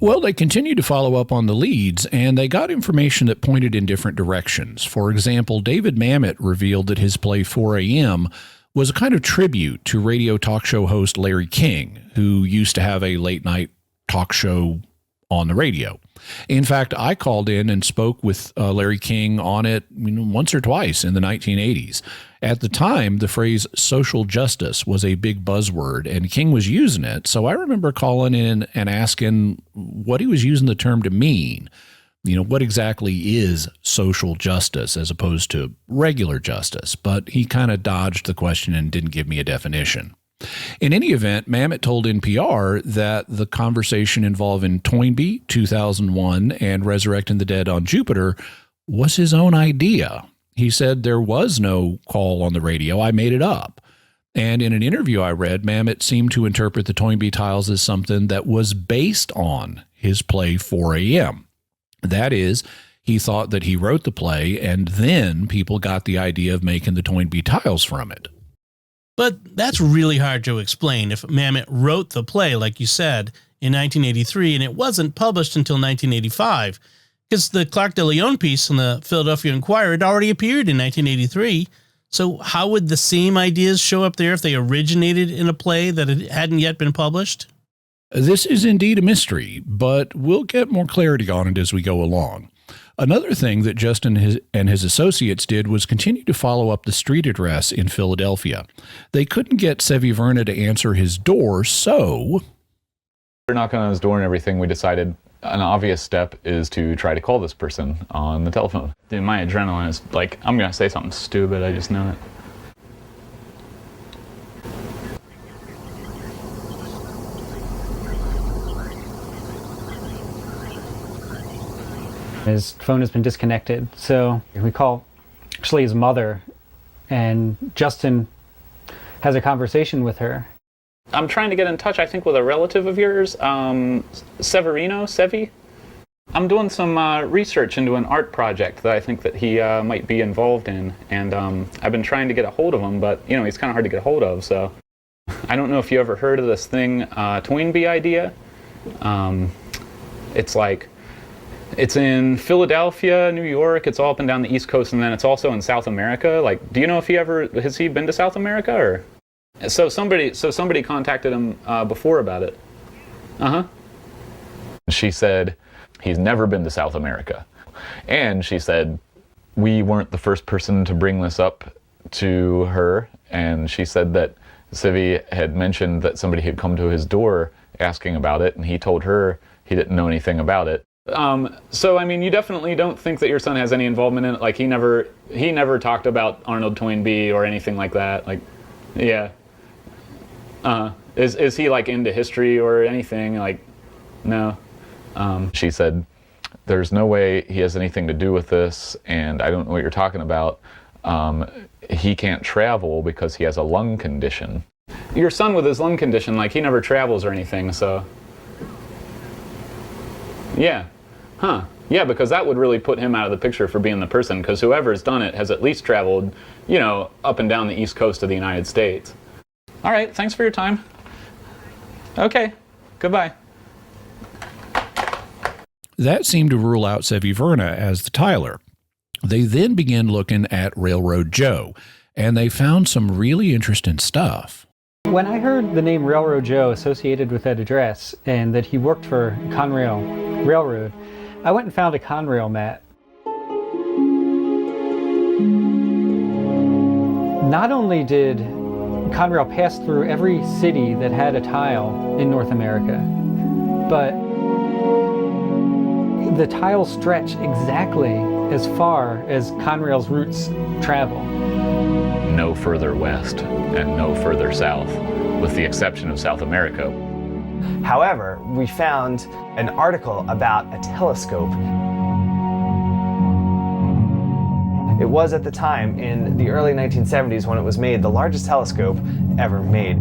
Well, they continued to follow up on the leads, and they got information that pointed in different directions. For example, David Mamet revealed that his play 4 a.m. was a kind of tribute to radio talk show host Larry King, who used to have a late-night talk show on the radio. In fact, I called in and spoke with Larry King on it once or twice in the 1980s. At the time, the phrase social justice was a big buzzword, and King was using it, so I remember calling in and asking what he was using the term to mean. What exactly is social justice as opposed to regular justice? But he kind of dodged the question and didn't give me a definition. In any event, Mamet told NPR that the conversation involving Toynbee, 2001, and Resurrecting the Dead on Jupiter was his own idea. He said there was no call on the radio. I made it up. And in an interview I read, Mamet seemed to interpret the Toynbee Tiles as something that was based on his play 4 a.m. That is, he thought that he wrote the play, and then people got the idea of making the Toynbee Tiles from it. But that's really hard to explain if Mamet wrote the play, like you said, in 1983, and it wasn't published until 1985, because the Clark de Leon piece in the Philadelphia Inquirer had already appeared in 1983. So how would the same ideas show up there if they originated in a play that hadn't yet been published? This is indeed a mystery, but we'll get more clarity on it as we go along. Another thing that Justin and his associates did was continue to follow up the street address in Philadelphia. They couldn't get Sevi Verna to answer his door, so... We're knocking on his door and everything. We decided an obvious step is to try to call this person on the telephone. Dude, my adrenaline is like, I'm going to say something stupid, I just know it. His phone has been disconnected, so we call actually his mother, and Justin has a conversation with her. I'm trying to get in touch, I think, with a relative of yours, Sevi. I'm doing some research into an art project that I think that he might be involved in, and I've been trying to get a hold of him, but he's kind of hard to get a hold of, so I don't know if you ever heard of this thing, Toynbee idea. It's like It's in Philadelphia, New York. It's all up and down the East Coast, and then it's also in South America. Like, do you know if has he been to South America, or? So somebody contacted him before about it. She said he's never been to South America, and she said we weren't the first person to bring this up to her, and she said that Civi had mentioned that somebody had come to his door asking about it, and he told her he didn't know anything about it. So I mean, you definitely don't think that your son has any involvement in it. Like, he never talked about Arnold Toynbee or anything like that. Like, yeah. Is he like into history or anything? Like, no. She said, there's no way he has anything to do with this, and I don't know what you're talking about. He can't travel because he has a lung condition. Your son with his lung condition, like, he never travels or anything, so. Yeah. Huh. Yeah, because that would really put him out of the picture for being the person, because whoever's done it has at least traveled, you know, up and down the East Coast of the United States. All right, thanks for your time. Okay, goodbye. That seemed to rule out Seviverna as the tiler. They then began looking at Railroad Joe, and they found some really interesting stuff. When I heard the name Railroad Joe associated with that address and that he worked for Conrail Railroad, I went and found a Conrail map. Not only did Conrail pass through every city that had a tile in North America, but the tiles stretch exactly as far as Conrail's routes travel. No further west and no further south, with the exception of South America. However, we found an article about a telescope. It was at the time, in the early 1970s, when it was made, the largest telescope ever made.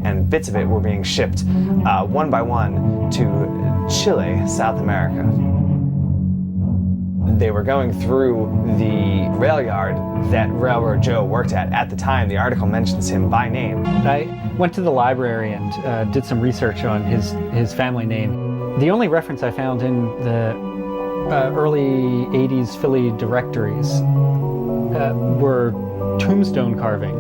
And bits of it were being shipped one by one to Chile, South America. They were going through the rail yard that Railroad Joe worked at the time. The article mentions him by name. I went to the library and did some research on his family name. The only reference I found in the early 80s Philly directories were tombstone carving.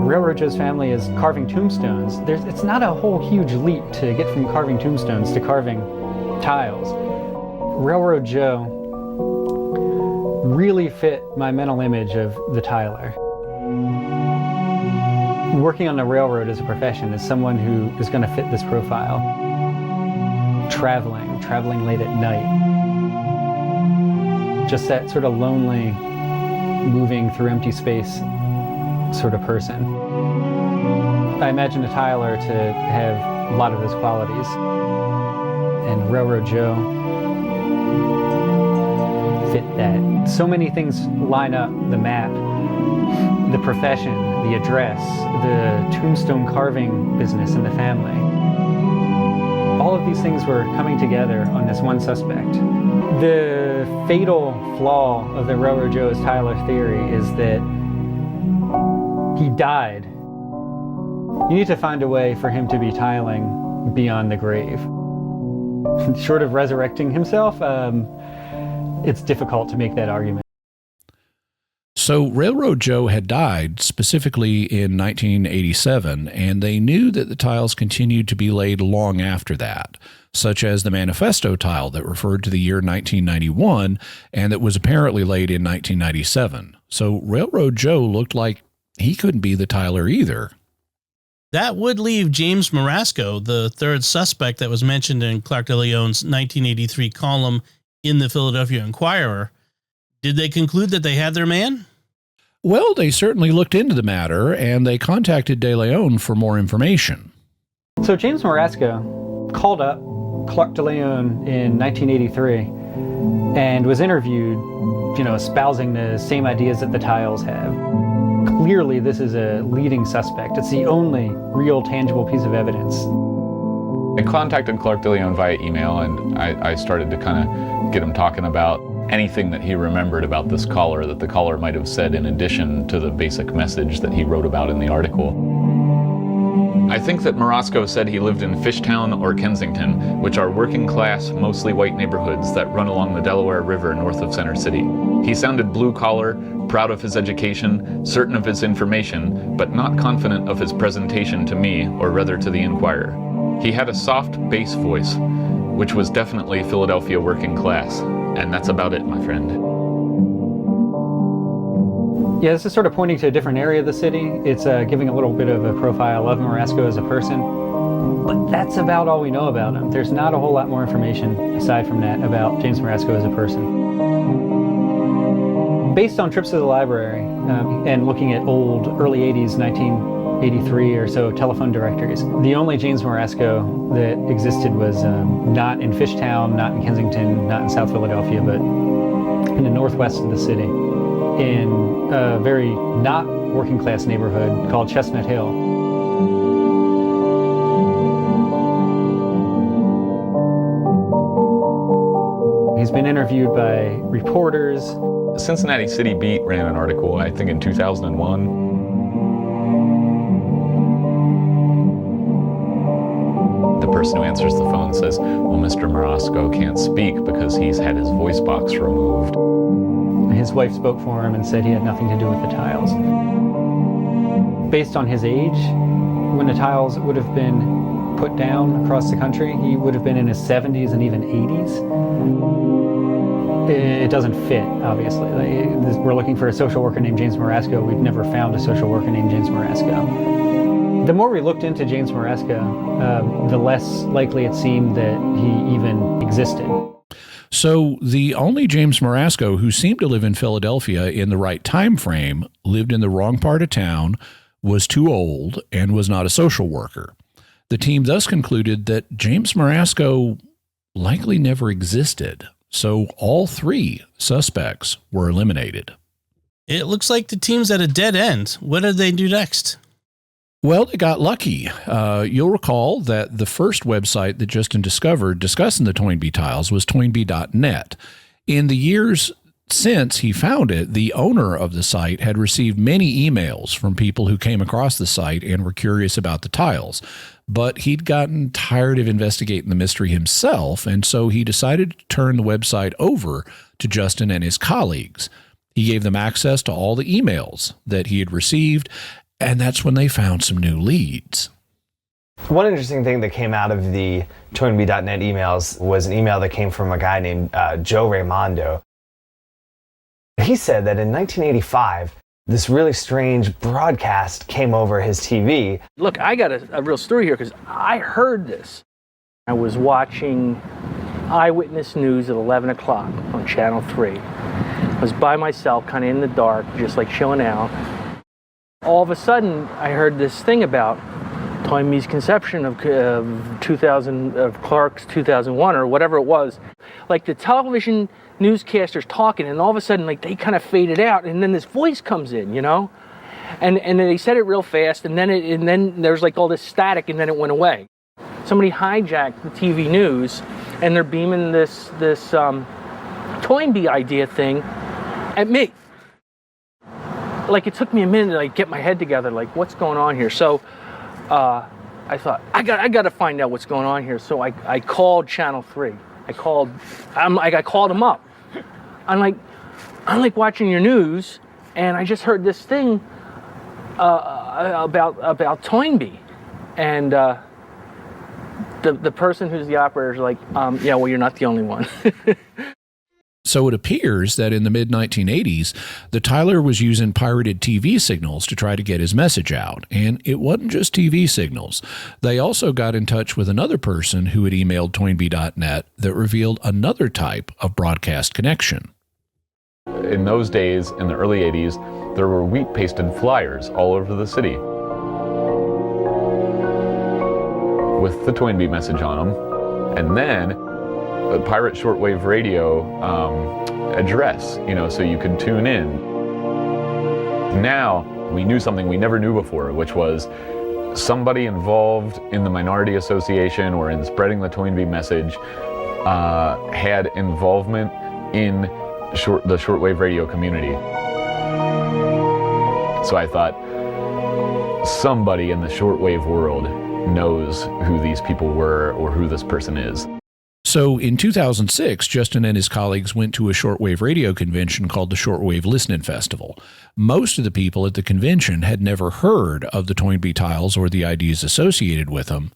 Railroad Joe's family is carving tombstones. It's not a whole huge leap to get from carving tombstones to carving tiles. Railroad Joe really fit my mental image of the tiler. Working on the railroad as a profession is someone who is going to fit this profile. Traveling late at night. Just that sort of lonely, moving through empty space sort of person. I imagine a tiler to have a lot of those qualities. And Railroad Joe fit that. So many things line up: the map, the profession, the address, the tombstone carving business in the family. All of these things were coming together on this one suspect. The fatal flaw of the Railroad Joe's tiler theory is that he died. You need to find a way for him to be tiling beyond the grave. Short of resurrecting himself, it's difficult to make that argument. So Railroad Joe had died specifically in 1987, and they knew that the tiles continued to be laid long after that, such as the manifesto tile that referred to the year 1991 and that was apparently laid in 1997. So Railroad Joe looked like he couldn't be the tiler either. That would leave James Morasco, the third suspect that was mentioned in Clark de Leon's 1983 column in the Philadelphia Inquirer. Did they conclude that they had their man? Well, they certainly looked into the matter, and they contacted De Leon for more information. So James Morasco called up Clark de Leon in 1983 and was interviewed, espousing the same ideas that the tiles have. Clearly, this is a leading suspect. It's the only real tangible piece of evidence. I contacted Clark de Leon via email, and I started to kind of get him talking about anything that he remembered about this caller that the caller might have said in addition to the basic message that he wrote about in the article. I I think that Morasco said he lived in Fishtown or Kensington, which are working class, mostly white neighborhoods that run along the Delaware River north of Center City. He sounded blue collar, proud of his education, certain of his information, but not confident of his presentation to me, or rather to the Inquirer. He had a soft bass voice, which was definitely Philadelphia working class, and that's about it, my friend. Yeah, this is sort of pointing to a different area of the city. It's giving a little bit of a profile of Morasco as a person, but that's about all we know about him. There's not a whole lot more information aside from that about James Morasco as a person. Based on trips to the library and looking at old early 80s, 1983 or so telephone directories, the only James Morasco that existed was not in Fishtown, not in Kensington, not in South Philadelphia, but in the northwest of the city, in a very not working class neighborhood called Chestnut Hill. He's been interviewed by reporters. Cincinnati City Beat ran an article, I think in 2001. The person who answers the phone says, well, Mr. Morasco can't speak because he's had his voice box removed. His wife spoke for him and said he had nothing to do with the tiles. Based on his age, when the tiles would have been put down across the country, he would have been in his 70s and even 80s. It doesn't fit, obviously. We're looking for a social worker named James Morasco. We've never found a social worker named James Morasco. The more we looked into James Morasco, the less likely it seemed that he even existed. So the only James Morasco who seemed to live in Philadelphia in the right time frame lived in the wrong part of town, was too old, and was not a social worker. The team thus concluded that James Morasco likely never existed. So all three suspects were eliminated. It looks like the team's at a dead end. What did they do next? Well, they got lucky. You'll recall that the first website that Justin discovered discussing the Toynbee Tiles was Toynbee.net. In the years since he found it, the owner of the site had received many emails from people who came across the site and were curious about the tiles. But he'd gotten tired of investigating the mystery himself, and so he decided to turn the website over to Justin and his colleagues. He gave them access to all the emails that he had received, and that's when they found some new leads. One interesting thing that came out of the Toynbee.net emails was an email that came from a guy named Joe Raimondo. He said that in 1985, this really strange broadcast came over his TV. Look, I got a real story here because I heard this. I was watching Eyewitness News at 11 o'clock on Channel 3. I was by myself, kind of in the dark, just like chilling out. All of a sudden, I heard this thing about Toynbee's conception of Clark's 2001 or whatever it was. Like the television newscasters talking, and all of a sudden, like they kind of faded out, and then this voice comes in, you know, and they said it real fast, and then there's like all this static, and then it went away. Somebody hijacked the TV news, and they're beaming this Toynbee idea thing at me. Like it took me a minute to like get my head together, like what's going on here. So I thought I got to find out what's going on here. So I called Channel 3. I called them up. I'm like watching your news, and I just heard this thing about Toynbee, and the person who's the operator is like, yeah, well, you're not the only one. So it appears that in the mid-1980s, the Tyler was using pirated TV signals to try to get his message out. And it wasn't just TV signals. They also got in touch with another person who had emailed Toynbee.net that revealed another type of broadcast connection. In those days, in the early 80s, there were wheat-pasted flyers all over the city with the Toynbee message on them. And then a pirate shortwave radio address, you know, so you could tune in. Now, we knew something we never knew before, which was somebody involved in the Minority Association or in spreading the Toynbee message had involvement in the shortwave radio community. So I thought, somebody in the shortwave world knows who these people were or who this person is. So in 2006, Justin and his colleagues went to a shortwave radio convention called the Shortwave Listening Festival. Most of the people at the convention had never heard of the Toynbee Tiles or the ideas associated with them.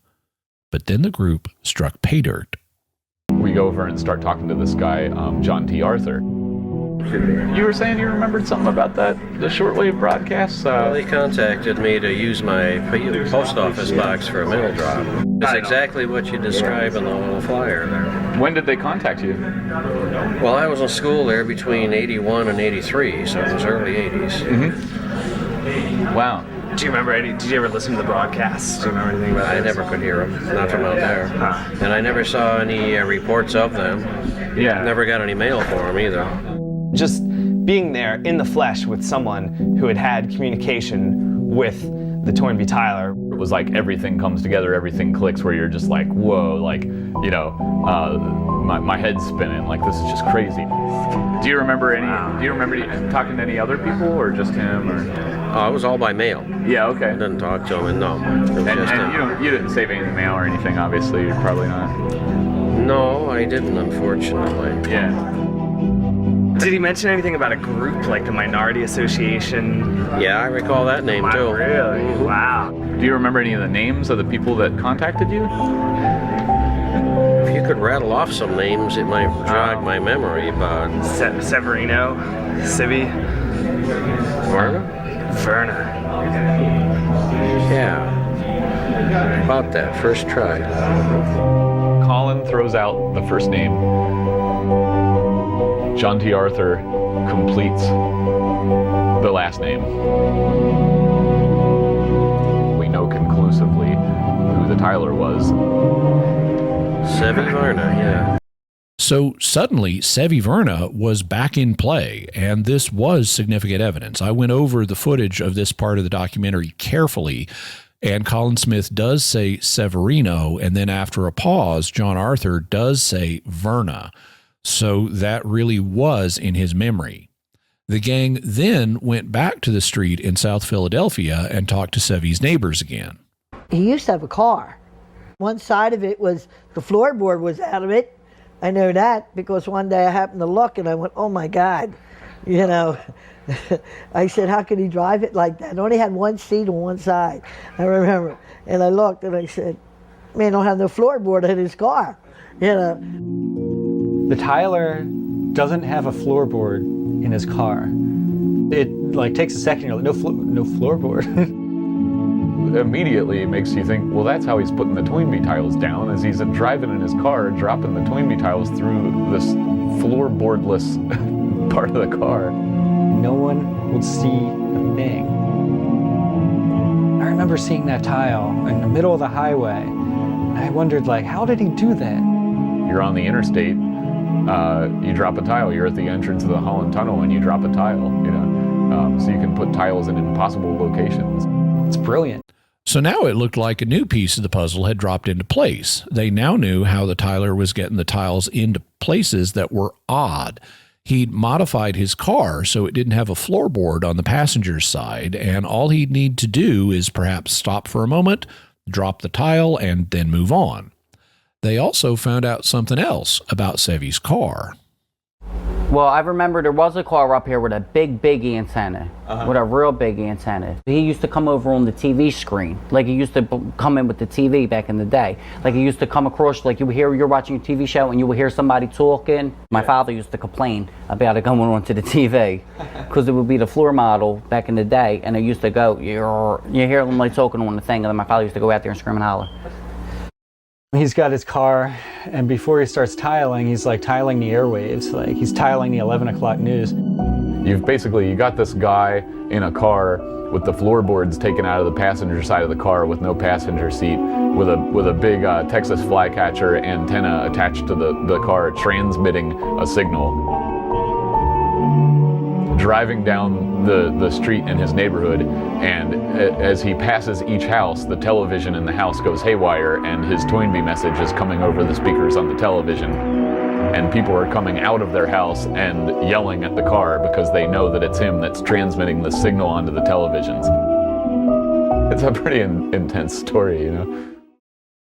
But then the group struck pay dirt. We go over and start talking to this guy, John T. Arthur. You were saying you remembered something about that, the shortwave broadcast? Well, he contacted me to use my post office box for a mail drop. It's exactly what you describe in the little flyer there. When did they contact you? Well, I was in school there between 81 and 83, so it was early 80s. Mm-hmm. Wow. Do you remember did you ever listen to the broadcasts? Do you remember anything about it? I never could hear them, not from out there. Huh. And I never saw any reports of them. Yeah. Never got any mail for them either. Just being there in the flesh with someone who had had communication with the Toynbee Tiler. It was like everything comes together, everything clicks, where you're just like, whoa, like, you know, my head's spinning, like this is just crazy. Do you remember talking to any other people or just him? Or? Oh, it was all by mail. Yeah, okay. I didn't talk to him, and no. And you didn't save any mail or anything, obviously, you're probably not. No, I didn't, unfortunately. Yeah. Did he mention anything about a group like the Minority Association? Yeah, I recall that name too. Really? Wow. Do you remember any of the names of the people that contacted you? If you could rattle off some names, it might jog my memory, but... Severino, Civi, Verna. Yeah. About that, first try. Colin throws out the first name. John T. Arthur completes the last name. We know conclusively who the Tyler was. Sevi Verna, yeah. So suddenly, Sevi Verna was back in play, and this was significant evidence. I went over the footage of this part of the documentary carefully, and Colin Smith does say Severino, and then after a pause, John Arthur does say Verna. So that really was in his memory. The gang then went back to the street in South Philadelphia and talked to Sevi's neighbors again. He used to have a car. One side of it was, the floorboard was out of it. I know that because one day I happened to look and I went, oh my God, you know. I said, how could he drive it like that? It only had one seat on one side, I remember. And I looked and I said, man, don't have no floorboard in his car, you know. The Tyler doesn't have a floorboard in his car. It like takes a second, you're like, no floorboard. Immediately it makes you think, well, that's how he's putting the Toynbee tiles down, as he's driving in his car, dropping the Toynbee tiles through this floorboardless part of the car. No one would see a thing. I remember seeing that tile in the middle of the highway. I wondered, like, how did he do that? You're on the interstate, you drop a tile. You're at the entrance of the Holland Tunnel and you drop a tile, you know. So you can put tiles in impossible locations. It's brilliant. So now it looked like a new piece of the puzzle had dropped into place. They now knew how the Tyler was getting the tiles into places that were odd. He'd modified his car so it didn't have a floorboard on the passenger's side, and all he'd need to do is perhaps stop for a moment, drop the tile, and then move on. They also found out something else about Sevi's car. Well, I remember there was a car up here with a big antenna, with a real big antenna. He used to come over on the TV screen, like he used to come in with the TV back in the day. Like he used to come across, like you're watching a TV show and you would hear somebody talking. My father used to complain about it going onto the TV, because it would be the floor model back in the day, and it used to go, you hear them like talking on the thing, and then my father used to go out there and scream and holler. He's got his car, and before he starts tiling, he's like tiling the airwaves, like he's tiling the 11 o'clock news. You got this guy in a car with the floorboards taken out of the passenger side of the car with no passenger seat, with a big Texas flycatcher antenna attached to the car, transmitting a signal. Driving down the street in his neighborhood, and as he passes each house, the television in the house goes haywire, and his Toynbee message is coming over the speakers on the television. And people are coming out of their house and yelling at the car because they know that it's him that's transmitting the signal onto the televisions. It's a pretty intense story, you know.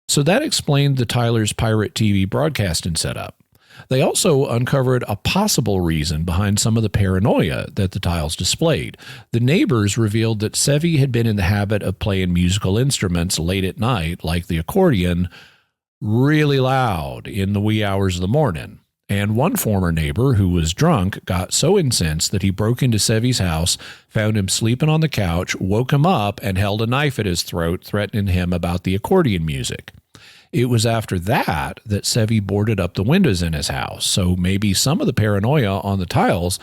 So that explained the Tylers' pirate TV broadcasting setup. They also uncovered a possible reason behind some of the paranoia that the Tiles displayed. The neighbors revealed that Sevi had been in the habit of playing musical instruments late at night, like the accordion, really loud in the wee hours of the morning. And one former neighbor who was drunk got so incensed that he broke into Sevi's house, found him sleeping on the couch, woke him up, and held a knife at his throat, threatening him about the accordion music. It was after that Sevi boarded up the windows in his house, so maybe some of the paranoia on the Tiles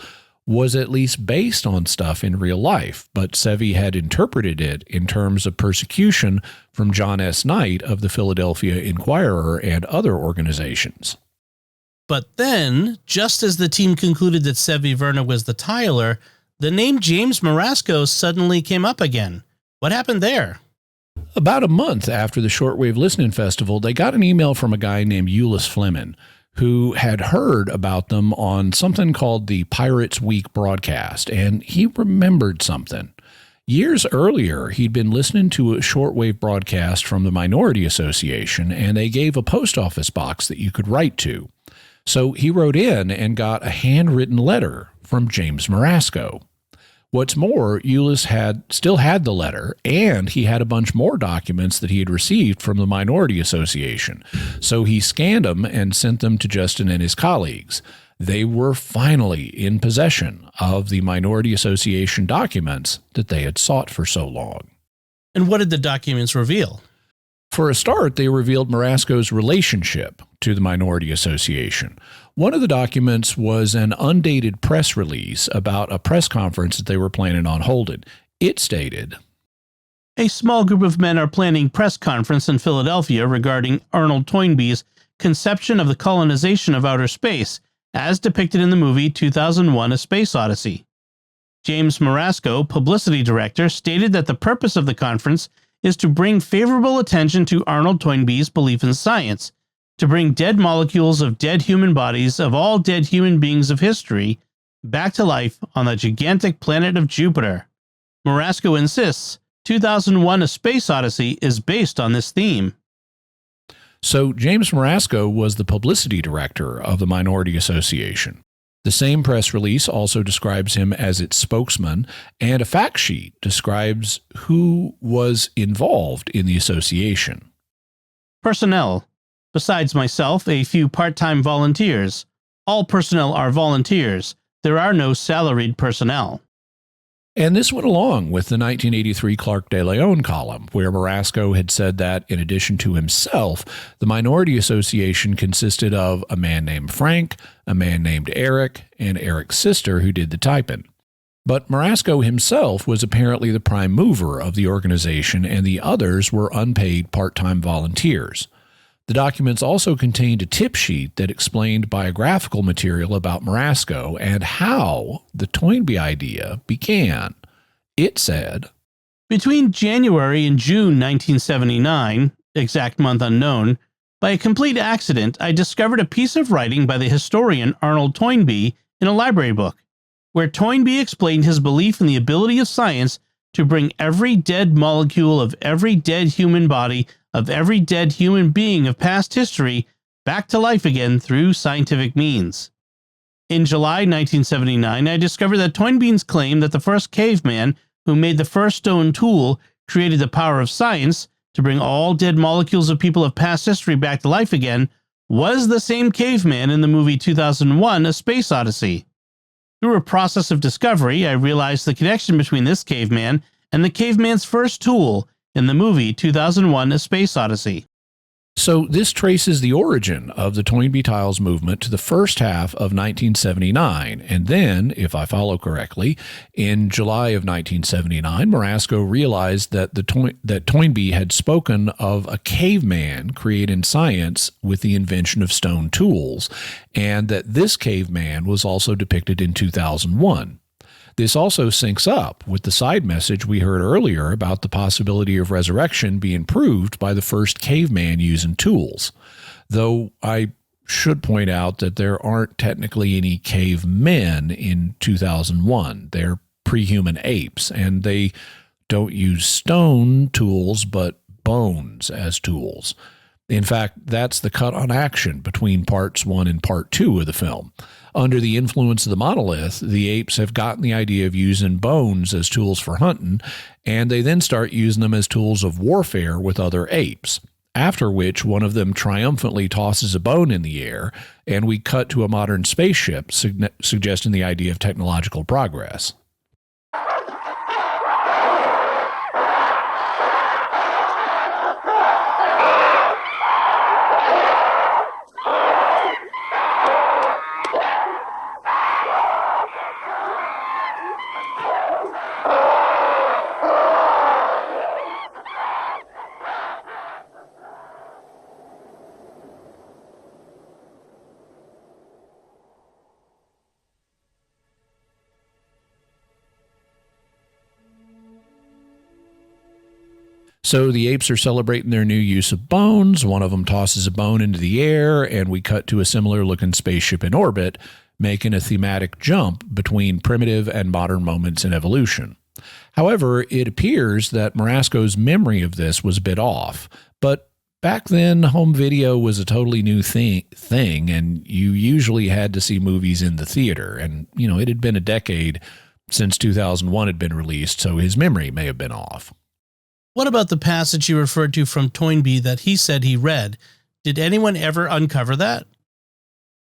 was at least based on stuff in real life, but Sevi had interpreted it in terms of persecution from John S. Knight of the Philadelphia Inquirer and other organizations. But then, just as the team concluded that Sevi Verna was the Tyler, the name James Morasco suddenly came up again. What happened there? About a month after the Shortwave Listening Festival, they got an email from a guy named Euless Fleming, who had heard about them on something called the Pirates Week broadcast, and he remembered something. Years earlier, he'd been listening to a shortwave broadcast from the Minority Association, and they gave a post office box that you could write to. So he wrote in and got a handwritten letter from James Morasco. What's more, Euless still had the letter, and he had a bunch more documents that he had received from the Minority Association. So he scanned them and sent them to Justin and his colleagues. They were finally in possession of the Minority Association documents that they had sought for so long. And what did the documents reveal? For a start, they revealed Morasco's relationship to the Minority Association. One of the documents was an undated press release about a press conference that they were planning on holding. It stated, "A small group of men are planning press conference in Philadelphia regarding Arnold Toynbee's conception of the colonization of outer space, as depicted in the movie 2001: A Space Odyssey." James Morasco, publicity director, stated that the purpose of the conference is to bring favorable attention to Arnold Toynbee's belief in science, to bring dead molecules of dead human bodies of all dead human beings of history back to life on the gigantic planet of Jupiter. Morasco insists 2001: A Space Odyssey is based on this theme. So James Morasco was the publicity director of the Minority Association. The same press release also describes him as its spokesman, and a fact sheet describes who was involved in the association. Personnel. Besides myself, a few part-time volunteers. All personnel are volunteers. There are no salaried personnel. And this went along with the 1983 Clark de Leon column, where Morasco had said that, in addition to himself, the Minority Association consisted of a man named Frank, a man named Eric, and Eric's sister who did the typing. But Morasco himself was apparently the prime mover of the organization, and the others were unpaid part-time volunteers. The documents also contained a tip sheet that explained biographical material about Morasco and how the Toynbee idea began. It said, "Between January and June 1979, exact month unknown, by a complete accident, I discovered a piece of writing by the historian Arnold Toynbee in a library book, where Toynbee explained his belief in the ability of science to bring every dead molecule of every dead human body of every dead human being of past history back to life again through scientific means. In July 1979, I discovered that Toynbee's claim that the first caveman who made the first stone tool created the power of science to bring all dead molecules of people of past history back to life again was the same caveman in the movie 2001: A Space Odyssey. Through a process of discovery, I realized the connection between this caveman and the caveman's first tool in the movie 2001: A Space Odyssey." So this traces the origin of the Toynbee Tiles movement to the first half of 1979, and then, if I follow correctly, in July of 1979, Morasco realized that that Toynbee had spoken of a caveman creating science with the invention of stone tools, and that this caveman was also depicted in 2001. This also syncs up with the side message we heard earlier about the possibility of resurrection being proved by the first caveman using tools. Though I should point out that there aren't technically any cavemen in 2001. They're pre-human apes, and they don't use stone tools but bones as tools. In fact, that's the cut on action between parts 1 and part 2 of the film. Under the influence of the monolith, the apes have gotten the idea of using bones as tools for hunting, and they then start using them as tools of warfare with other apes. After which, one of them triumphantly tosses a bone in the air, and we cut to a modern spaceship, suggesting the idea of technological progress. So the apes are celebrating their new use of bones. One of them tosses a bone into the air, and we cut to a similar-looking spaceship in orbit, making a thematic jump between primitive and modern moments in evolution. However, it appears that Morasco's memory of this was a bit off. But back then, home video was a totally new thing, and you usually had to see movies in the theater. And, it had been a decade since 2001 had been released, so his memory may have been off. What about the passage you referred to from Toynbee that he said he read? Did anyone ever uncover that?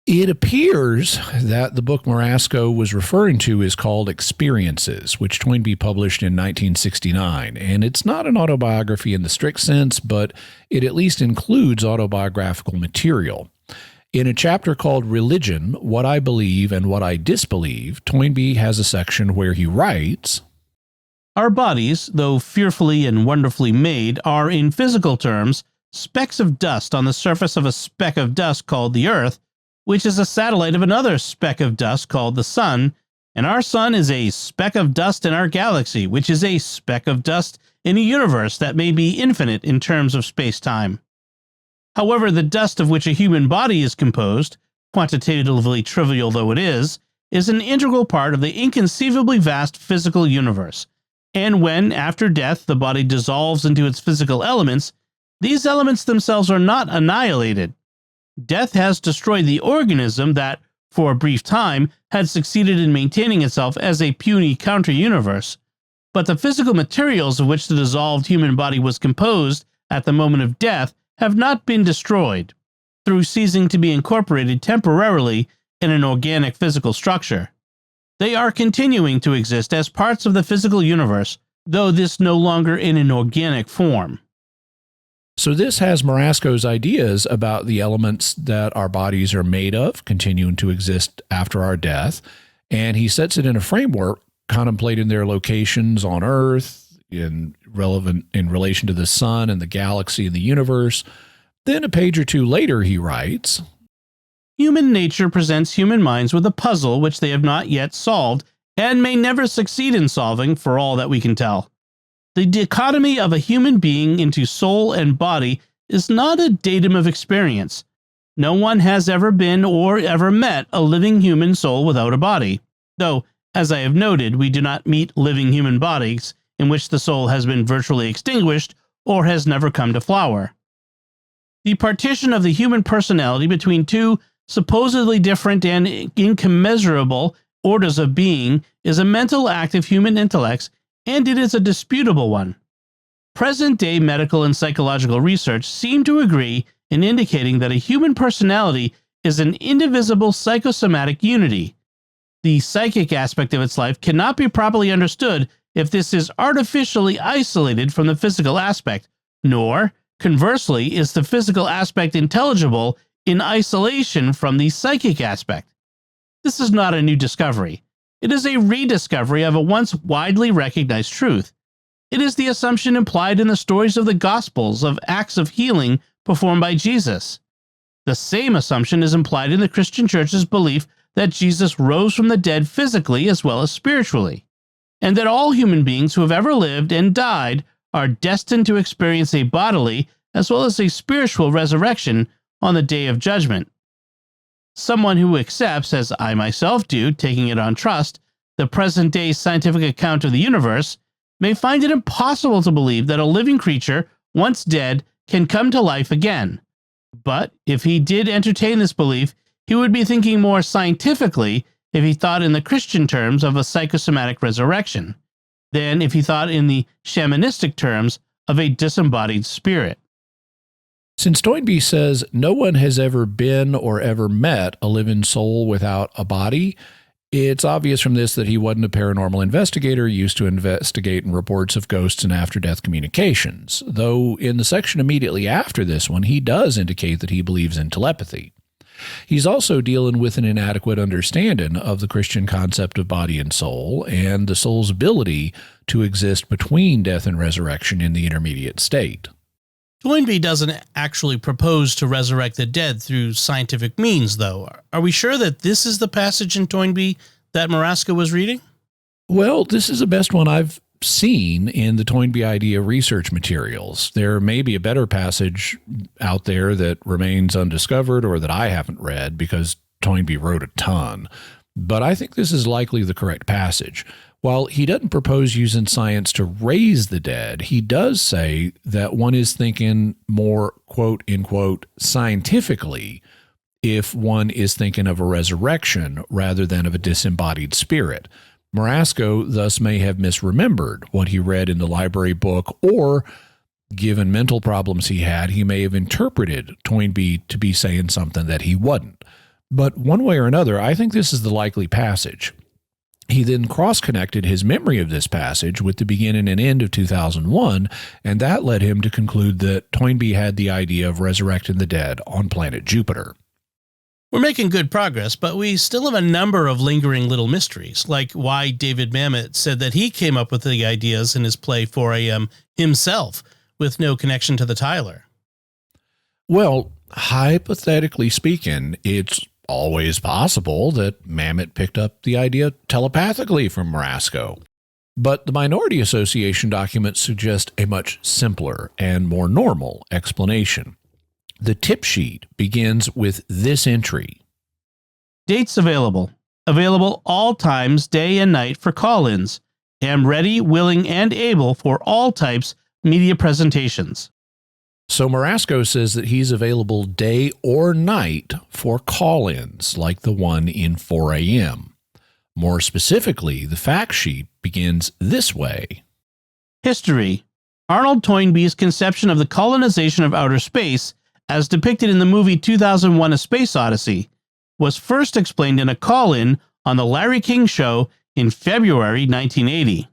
It appears that the book Morasco was referring to is called Experiences, which Toynbee published in 1969. And it's not an autobiography in the strict sense, but it at least includes autobiographical material. In a chapter called Religion, What I Believe and What I Disbelieve, Toynbee has a section where he writes, "Our bodies, though fearfully and wonderfully made, are, in physical terms, specks of dust on the surface of a speck of dust called the Earth, which is a satellite of another speck of dust called the Sun, and our Sun is a speck of dust in our galaxy, which is a speck of dust in a universe that may be infinite in terms of space-time. However, the dust of which a human body is composed, quantitatively trivial though it is an integral part of the inconceivably vast physical universe. And when, after death, the body dissolves into its physical elements, these elements themselves are not annihilated. Death has destroyed the organism that, for a brief time, had succeeded in maintaining itself as a puny counter-universe. But the physical materials of which the dissolved human body was composed at the moment of death have not been destroyed, through ceasing to be incorporated temporarily in an organic physical structure. They are continuing to exist as parts of the physical universe, though this no longer in an organic form." So this has Morasco's ideas about the elements that our bodies are made of, continuing to exist after our death, and he sets it in a framework contemplating their locations on Earth, in relation to the sun and the galaxy and the universe. Then a page or two later he writes, "Human nature presents human minds with a puzzle which they have not yet solved, and may never succeed in solving, for all that we can tell. The dichotomy of a human being into soul and body is not a datum of experience. No one has ever been or ever met a living human soul without a body, though, as I have noted, we do not meet living human bodies in which the soul has been virtually extinguished or has never come to flower. The partition of the human personality between two supposedly different and incommensurable orders of being is a mental act of human intellects, and it is a disputable one. Present-day medical and psychological research seem to agree in indicating that a human personality is an indivisible psychosomatic unity. The psychic aspect of its life cannot be properly understood if this is artificially isolated from the physical aspect, nor, conversely, is the physical aspect intelligible in isolation from the psychic aspect. This is not a new discovery. It is a rediscovery of a once widely recognized truth. It is the assumption implied in the stories of the Gospels of acts of healing performed by Jesus. The same assumption is implied in the Christian Church's belief that Jesus rose from the dead physically as well as spiritually, and that all human beings who have ever lived and died are destined to experience a bodily as well as a spiritual resurrection on the day of judgment. Someone who accepts, as I myself do, taking it on trust, the present-day scientific account of the universe, may find it impossible to believe that a living creature, once dead, can come to life again, But if he did entertain this belief, he would be thinking more scientifically if he thought in the Christian terms of a psychosomatic resurrection than if he thought in the shamanistic terms of a disembodied spirit. Since Toynbee says no one has ever been or ever met a living soul without a body, it's obvious from this that he wasn't a paranormal investigator used to investigate in reports of ghosts and after-death communications, though in the section immediately after this one, he does indicate that he believes in telepathy. He's also dealing with an inadequate understanding of the Christian concept of body and soul and the soul's ability to exist between death and resurrection in the intermediate state. Toynbee doesn't actually propose to resurrect the dead through scientific means, though. Are we sure that this is the passage in Toynbee that Morasco was reading? Well, this is the best one I've seen in the Toynbee idea research materials. There may be a better passage out there that remains undiscovered or that I haven't read because Toynbee wrote a ton, but I think this is likely the correct passage. While he doesn't propose using science to raise the dead, he does say that one is thinking more, quote, unquote, scientifically if one is thinking of a resurrection rather than of a disembodied spirit. Morasco thus may have misremembered what he read in the library book, or, given mental problems he had, he may have interpreted Toynbee to be saying something that he wasn't. But one way or another, I think this is the likely passage. He then cross-connected his memory of this passage with the beginning and end of 2001, and that led him to conclude that Toynbee had the idea of resurrecting the dead on planet Jupiter. We're making good progress, but we still have a number of lingering little mysteries, like why David Mamet said that he came up with the ideas in his play 4 a.m. himself, with no connection to the Tyler. Well, hypothetically speaking, it's always possible that Mamet picked up the idea telepathically from Morasco. But the Minority Association documents suggest a much simpler and more normal explanation. The tip sheet begins with this entry. Dates available. Available all times, day and night for call-ins. Am ready, willing, and able for all types media presentations. So Morasco says that he's available day or night for call-ins, like the one in 4 a.m. More specifically, the fact sheet begins this way. History. Arnold Toynbee's conception of the colonization of outer space, as depicted in the movie 2001: A Space Odyssey, was first explained in a call-in on The Larry King Show in February 1980.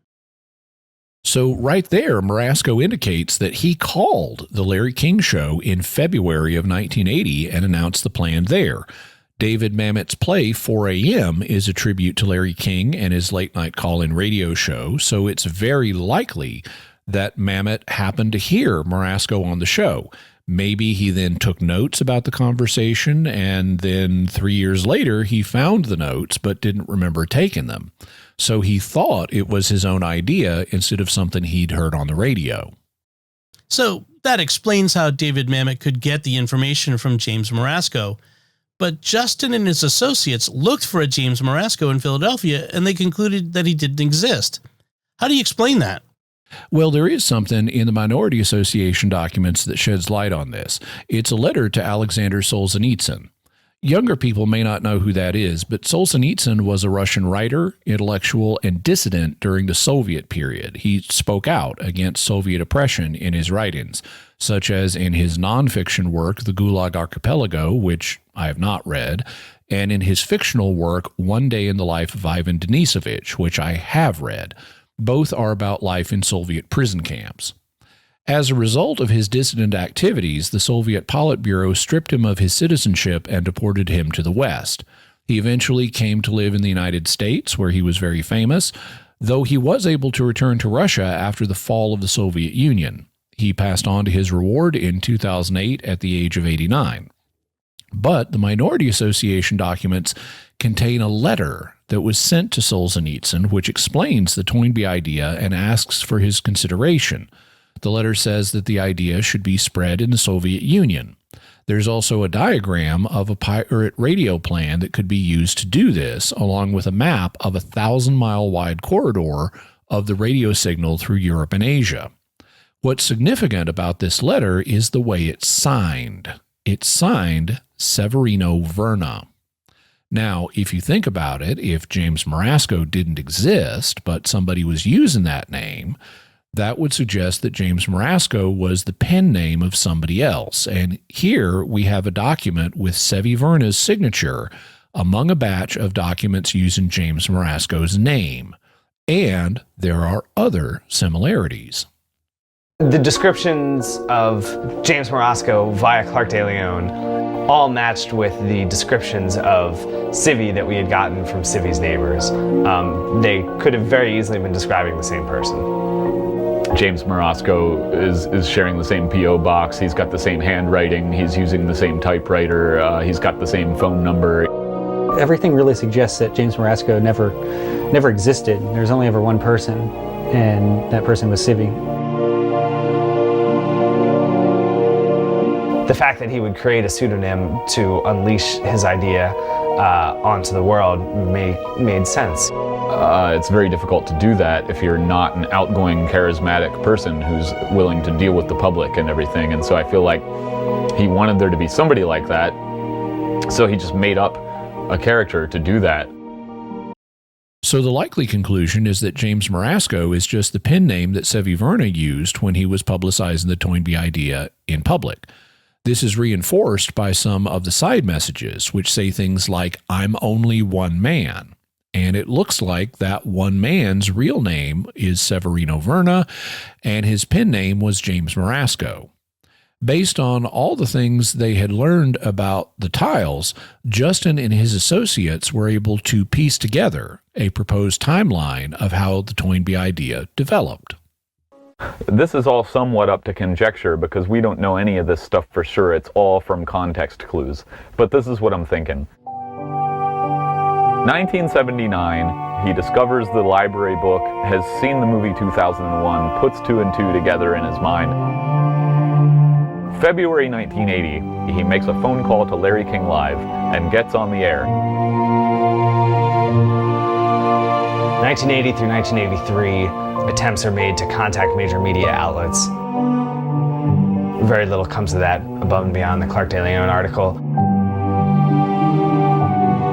So right there, Morasco indicates that he called The Larry King Show in February of 1980 and announced the plan there. David Mamet's play 4 a.m. is a tribute to Larry King and his late-night call-in radio show, so it's very likely that Mamet happened to hear Morasco on the show. Maybe he then took notes about the conversation, and then 3 years later he found the notes but didn't remember taking them. So he thought it was his own idea instead of something he'd heard on the radio. So that explains how David Mamet could get the information from James Morasco. But Justin and his associates looked for a James Morasco in Philadelphia, and they concluded that he didn't exist. How do you explain that? Well, there is something in the Minority Association documents that sheds light on this. It's a letter to Alexander Solzhenitsyn. Younger people may not know who that is, but Solzhenitsyn was a Russian writer, intellectual, and dissident during the Soviet period. He spoke out against Soviet oppression in his writings, such as in his nonfiction work, The Gulag Archipelago, which I have not read, and in his fictional work, One Day in the Life of Ivan Denisovich, which I have read. Both are about life in Soviet prison camps. As a result of his dissident activities, the Soviet Politburo stripped him of his citizenship and deported him to the West. He eventually came to live in the United States, where he was very famous, though he was able to return to Russia after the fall of the Soviet Union. He passed on to his reward in 2008 at the age of 89. But the Minority Association documents contain a letter that was sent to Solzhenitsyn, which explains the Toynbee idea and asks for his consideration. The letter says that the idea should be spread in the Soviet Union. There's also a diagram of a pirate radio plan that could be used to do this, along with a map of a 1,000-mile wide corridor of the radio signal through Europe and Asia. What's significant about this letter is the way it's signed. It's signed Severino Verna. Now, if you think about it, if James Morasco didn't exist, but somebody was using that name, that would suggest that James Morasco was the pen name of somebody else. And here we have a document with Sevi Verna's signature among a batch of documents using James Morasco's name. And there are other similarities. The descriptions of James Morasco via Clark de Leon all matched with the descriptions of Civi that we had gotten from Civi's neighbors. They could have very easily been describing the same person. James Morasco is sharing the same P.O. box. He's got the same handwriting. He's using the same typewriter. He's got the same phone number. Everything really suggests that James Morasco never existed. There's only ever one person, and that person was Civi. The fact that he would create a pseudonym to unleash his idea onto the world made sense. It's very difficult to do that if you're not an outgoing, charismatic person who's willing to deal with the public and everything. And so I feel like he wanted there to be somebody like that, so he just made up a character to do that. So the likely conclusion is that James Morasco is just the pen name that Sevi Verna used when he was publicizing the Toynbee idea in public. This is reinforced by some of the side messages, which say things like, "I'm only one man." And it looks like that one man's real name is Severino Verna, and his pen name was James Morasco. Based on all the things they had learned about the tiles, Justin and his associates were able to piece together a proposed timeline of how the Toynbee idea developed. This is all somewhat up to conjecture because we don't know any of this stuff for sure. It's all from context clues. But this is what I'm thinking. 1979, he discovers the library book, has seen the movie 2001, puts two and two together in his mind. February 1980, he makes a phone call to Larry King Live and gets on the air. 1980 through 1983, attempts are made to contact major media outlets. Very little comes of that above and beyond the Clark de Leon article.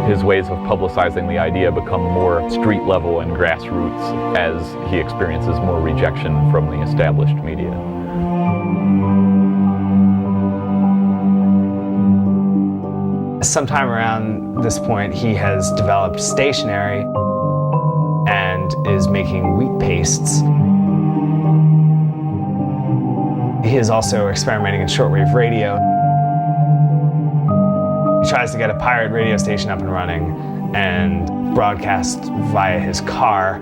His ways of publicizing the idea become more street level and grassroots as he experiences more rejection from the established media. Sometime around this point, he has developed stationery and is making wheat pastes. He is also experimenting in shortwave radio. He tries to get a pirate radio station up and running and broadcast via his car.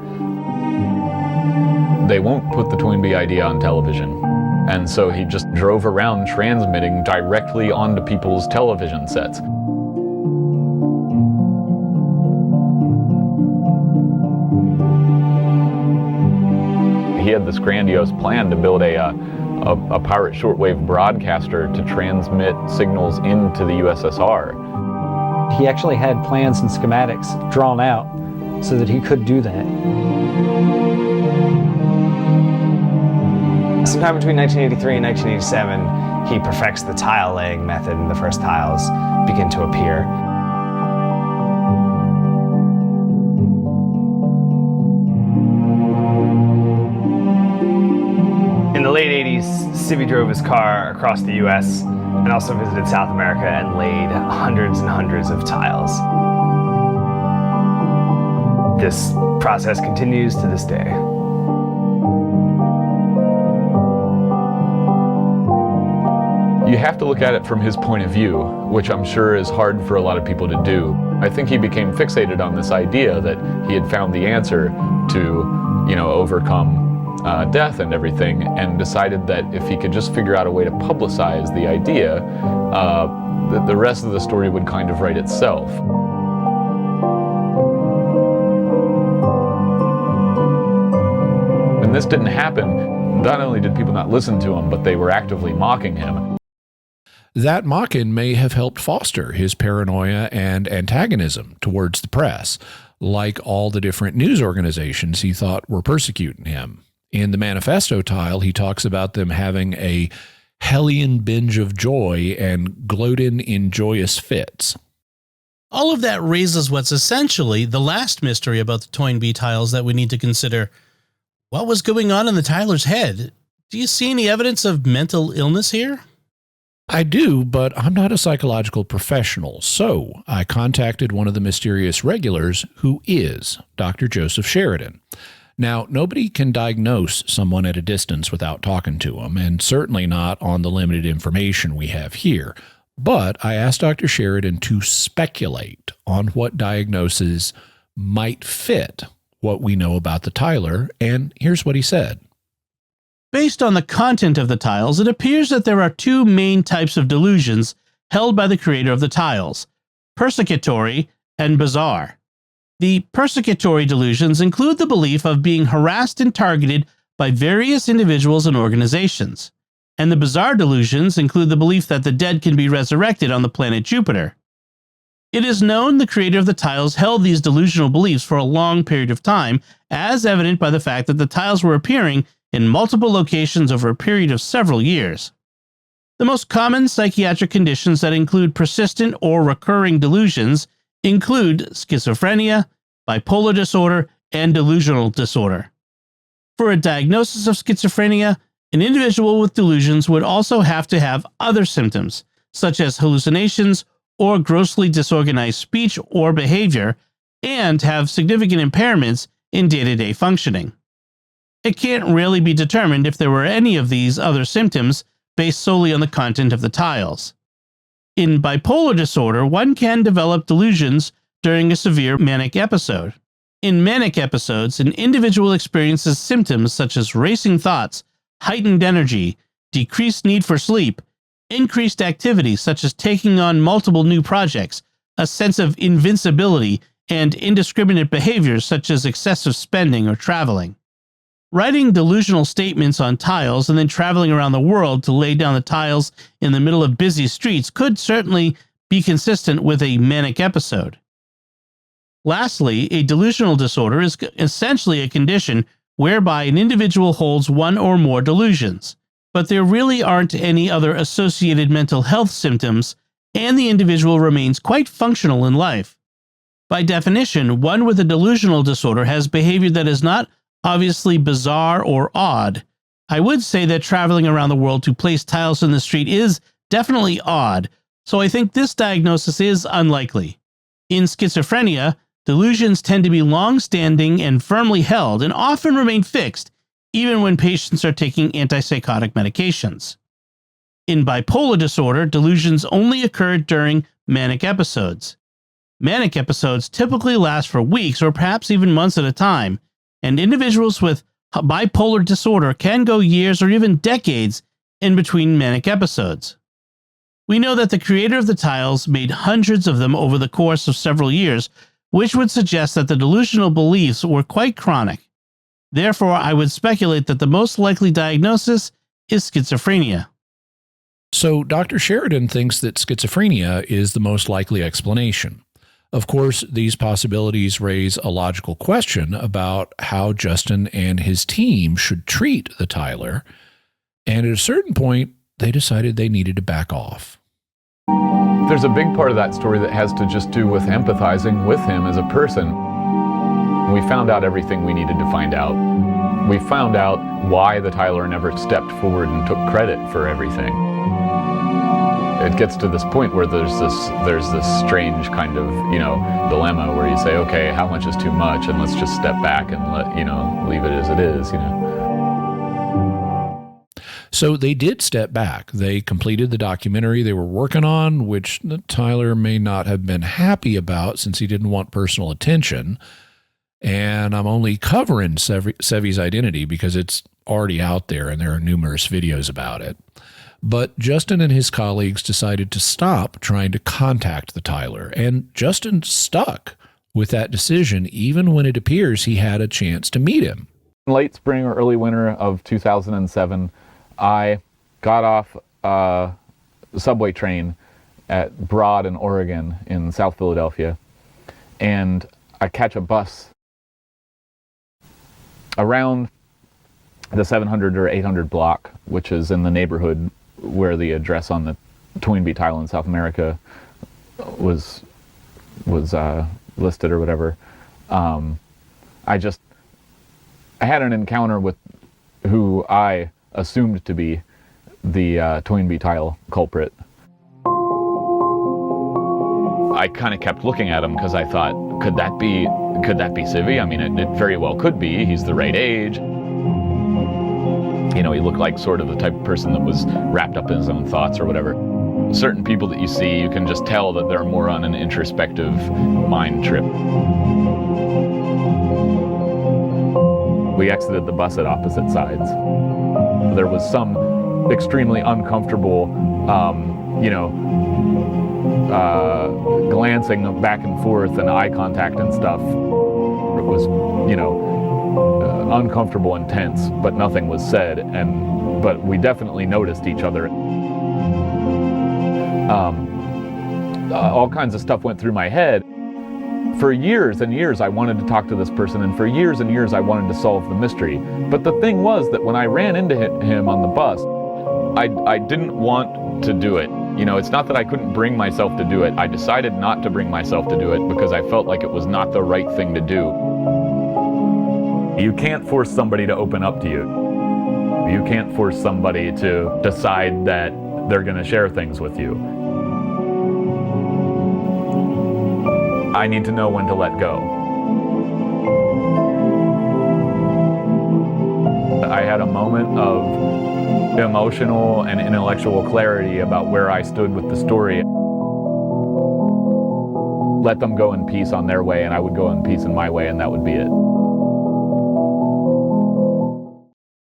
They won't put the Toynbee idea on television. And so he just drove around transmitting directly onto people's television sets. He had this grandiose plan to build a pirate shortwave broadcaster to transmit signals into the USSR. He actually had plans and schematics drawn out so that he could do that. Sometime between 1983 and 1987, he perfects the tile laying method and the first tiles begin to appear. In the late 80s, Civi drove his car across the US and also visited South America and laid hundreds and hundreds of tiles. This process continues to this day. You have to look at it from his point of view, which I'm sure is hard for a lot of people to do. I think he became fixated on this idea that he had found the answer to, overcome death and everything, and decided that if he could just figure out a way to publicize the idea, the rest of the story would kind of write itself. When this didn't happen, not only did people not listen to him, but they were actively mocking him. That mocking may have helped foster his paranoia and antagonism towards the press, like all the different news organizations he thought were persecuting him. In the manifesto tile, he talks about them having a hellion binge of joy and gloated in joyous fits. All of that raises what's essentially the last mystery about the Toynbee tiles that we need to consider. What was going on in the Tyler's head? Do you see any evidence of mental illness here? I do, but I'm not a psychological professional, so I contacted one of the mysterious regulars who is Dr. Joseph Sheridan. Now, nobody can diagnose someone at a distance without talking to them, and certainly not on the limited information we have here. But I asked Dr. Sheridan to speculate on what diagnoses might fit what we know about the Tyler, and here's what he said. Based on the content of the tiles, it appears that there are two main types of delusions held by the creator of the tiles, persecutory and bizarre. The persecutory delusions include the belief of being harassed and targeted by various individuals and organizations, and the bizarre delusions include the belief that the dead can be resurrected on the planet Jupiter. It is known the creator of the tiles held these delusional beliefs for a long period of time, as evident by the fact that the tiles were appearing in multiple locations over a period of several years. The most common psychiatric conditions that include persistent or recurring delusions include schizophrenia, bipolar disorder, and delusional disorder. For a diagnosis of schizophrenia, an individual with delusions would also have to have other symptoms, such as hallucinations or grossly disorganized speech or behavior, and have significant impairments in day-to-day functioning. It can't really be determined if there were any of these other symptoms based solely on the content of the tiles. In bipolar disorder, one can develop delusions during a severe manic episode. In manic episodes, an individual experiences symptoms such as racing thoughts, heightened energy, decreased need for sleep, increased activity such as taking on multiple new projects, a sense of invincibility, and indiscriminate behaviors such as excessive spending or traveling. Writing delusional statements on tiles and then traveling around the world to lay down the tiles in the middle of busy streets could certainly be consistent with a manic episode. Lastly, a delusional disorder is essentially a condition whereby an individual holds one or more delusions, but there really aren't any other associated mental health symptoms, and the individual remains quite functional in life. By definition, one with a delusional disorder has behavior that is not obviously bizarre or odd. I would say that traveling around the world to place tiles in the street is definitely odd, so I think this diagnosis is unlikely. In schizophrenia, delusions tend to be long-standing and firmly held and often remain fixed, even when patients are taking antipsychotic medications. In bipolar disorder, delusions only occur during manic episodes. Manic episodes typically last for weeks or perhaps even months at a time, and individuals with bipolar disorder can go years or even decades in between manic episodes. We know that the creator of the tiles made hundreds of them over the course of several years, which would suggest that the delusional beliefs were quite chronic. Therefore, I would speculate that the most likely diagnosis is schizophrenia. So Dr. Sheridan thinks that schizophrenia is the most likely explanation. Of course, these possibilities raise a logical question about how Justin and his team should treat the Tyler, and at a certain point, they decided they needed to back off. There's a big part of that story that has to just do with empathizing with him as a person. We found out everything we needed to find out. We found out why the Tyler never stepped forward and took credit for everything. It gets to this point where there's this strange kind of, dilemma where you say, okay, how much is too much, and let's just step back and leave it as it is, So they did step back. They completed the documentary they were working on, which Tyler may not have been happy about since he didn't want personal attention. And I'm only covering Sevi's identity because it's already out there and there are numerous videos about it. But Justin and his colleagues decided to stop trying to contact the Tyler, and Justin stuck with that decision even when it appears he had a chance to meet him. Late spring or early winter of 2007, I got off a subway train at Broad in Oregon in South Philadelphia, and I catch a bus around the 700 or 800 block, which is in the neighborhood where the address on the Toynbee tile in South America was listed or whatever. I had an encounter with who I assumed to be the Toynbee tile culprit. I kind of kept looking at him because I thought, could that be Civvy? I mean, it very well could be. He's the right age. You know, he looked like sort of the type of person that was wrapped up in his own thoughts or whatever. Certain people that you see, you can just tell that they're more on an introspective mind trip. We exited the bus at opposite sides. There was some extremely uncomfortable, glancing back and forth and eye contact and stuff. It was, uncomfortable and tense, but nothing was said, but we definitely noticed each other. All kinds of stuff went through my head. For years and years I wanted to talk to this person, and for years and years I wanted to solve the mystery. But the thing was that when I ran into him on the bus, I didn't want to do it. You know, it's not that I couldn't bring myself to do it. I decided not to bring myself to do it because I felt like it was not the right thing to do. You can't force somebody to open up to you. You can't force somebody to decide that they're going to share things with you. I need to know when to let go. I had a moment of emotional and intellectual clarity about where I stood with the story. Let them go in peace on their way, and I would go in peace in my way, and that would be it.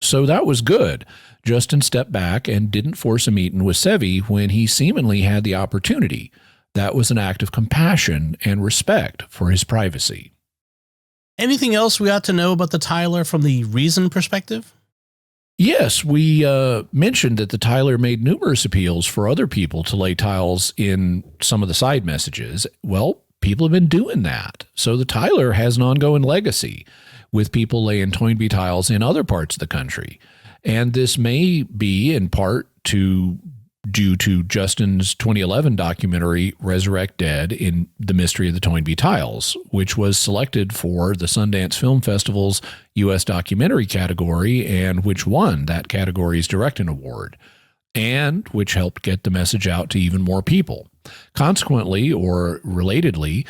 So that was good. Justin stepped back and didn't force a meeting with Sevi when he seemingly had the opportunity. That was an act of compassion and respect for his privacy. Anything else we ought to know about the tiler from the reason perspective? Yes, we mentioned that the tiler made numerous appeals for other people to lay tiles in some of the side messages. Well, people have been doing that. So the tiler has an ongoing legacy with people laying Toynbee tiles in other parts of the country. And this may be in part due to Justin's 2011 documentary, Resurrect Dead in the Mystery of the Toynbee Tiles, which was selected for the Sundance Film Festival's U.S. documentary category and which won that category's Directing Award, and which helped get the message out to even more people. Consequently, or relatedly,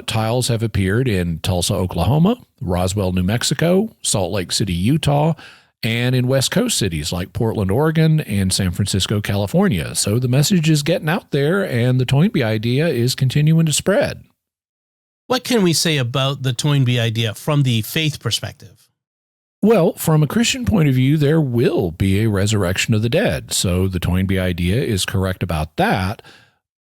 tiles have appeared in Tulsa, Oklahoma, Roswell, New Mexico, Salt Lake City, Utah, and in West Coast cities like Portland, Oregon, and San Francisco, California. So the message is getting out there, and the Toynbee idea is continuing to spread. What can we say about the Toynbee idea from the faith perspective? Well, from a Christian point of view, there will be a resurrection of the dead. So the Toynbee idea is correct about that,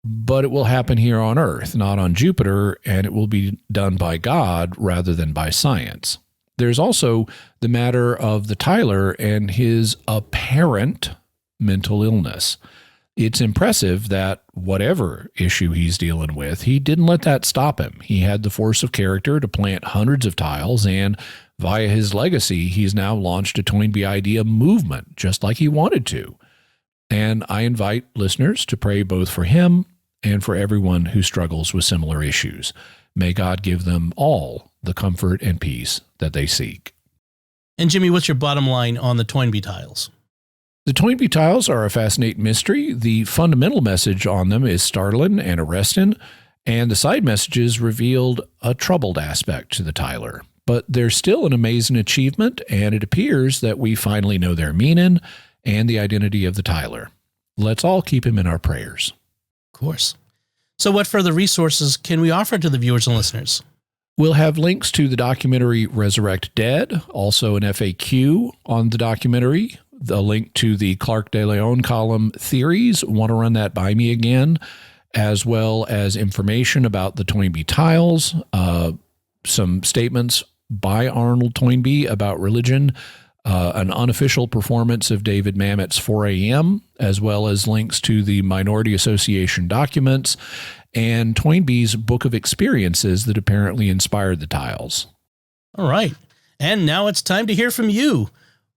but it will happen here on Earth, not on Jupiter, and it will be done by God rather than by science. There's also the matter of the tiler and his apparent mental illness. It's impressive that whatever issue he's dealing with, he didn't let that stop him. He had the force of character to plant hundreds of tiles, and via his legacy, he's now launched a Toynbee idea movement, just like he wanted to. And I invite listeners to pray both for him and for everyone who struggles with similar issues. May God give them all the comfort and peace that they seek. And Jimmy, what's your bottom line on the Toynbee tiles? The Toynbee tiles are a fascinating mystery. The fundamental message on them is startling and arresting, and the side messages revealed a troubled aspect to the tiler. But they're still an amazing achievement, and it appears that we finally know their meaning and the identity of the tiler. Let's all keep him in our prayers. Of course. So what further resources can we offer to the viewers and listeners? We'll have links to the documentary Resurrect Dead, also an FAQ on the documentary, the link to the Clark de Leon column Theories, want to run that by me again, as well as information about the Toynbee tiles, some statements by Arnold Toynbee about religion, an unofficial performance of David Mamet's 4 a.m., as well as links to the Minority Association documents, and Toynbee's book of experiences that apparently inspired the tiles. All right. And now it's time to hear from you.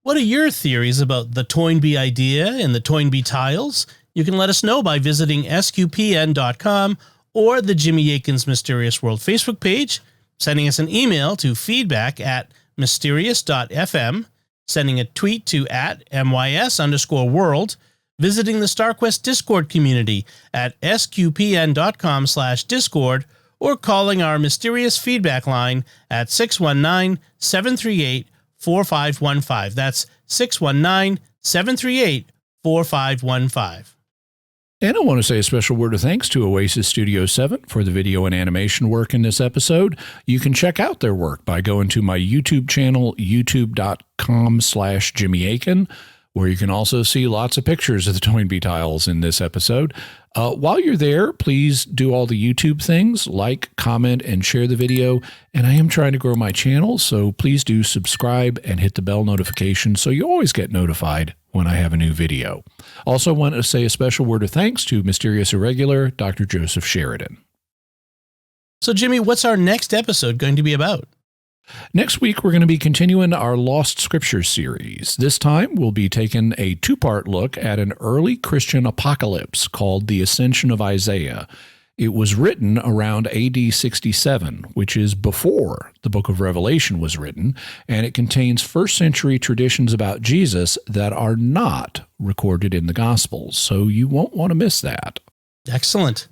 What are your theories about the Toynbee idea and the Toynbee Tiles? You can let us know by visiting sqpn.com or the Jimmy Akin's Mysterious World Facebook page, sending us an email to feedback@mysterious.fm, sending a tweet to @mys_world, visiting the StarQuest Discord community at sqpn.com/discord, or calling our mysterious feedback line at 619-738-4515. That's 619-738-4515. And I want to say a special word of thanks to Oasis Studio 7 for the video and animation work in this episode. You can check out their work by going to my YouTube channel, youtube.com/Jimmy Akin, where you can also see lots of pictures of the Toynbee Tiles in this episode. While you're there, please do all the YouTube things, like, comment, and share the video. And I am trying to grow my channel, so please do subscribe and hit the bell notification so you always get notified when I have a new video. Also want to say a special word of thanks to Mysterious Irregular, Dr. Joseph Sheridan. So, Jimmy, what's our next episode going to be about? Next week, we're going to be continuing our Lost Scriptures series. This time, we'll be taking a two-part look at an early Christian apocalypse called The Ascension of Isaiah. It was written around AD 67, which is before the book of Revelation was written, and it contains first-century traditions about Jesus that are not recorded in the Gospels, so you won't want to miss that. Excellent.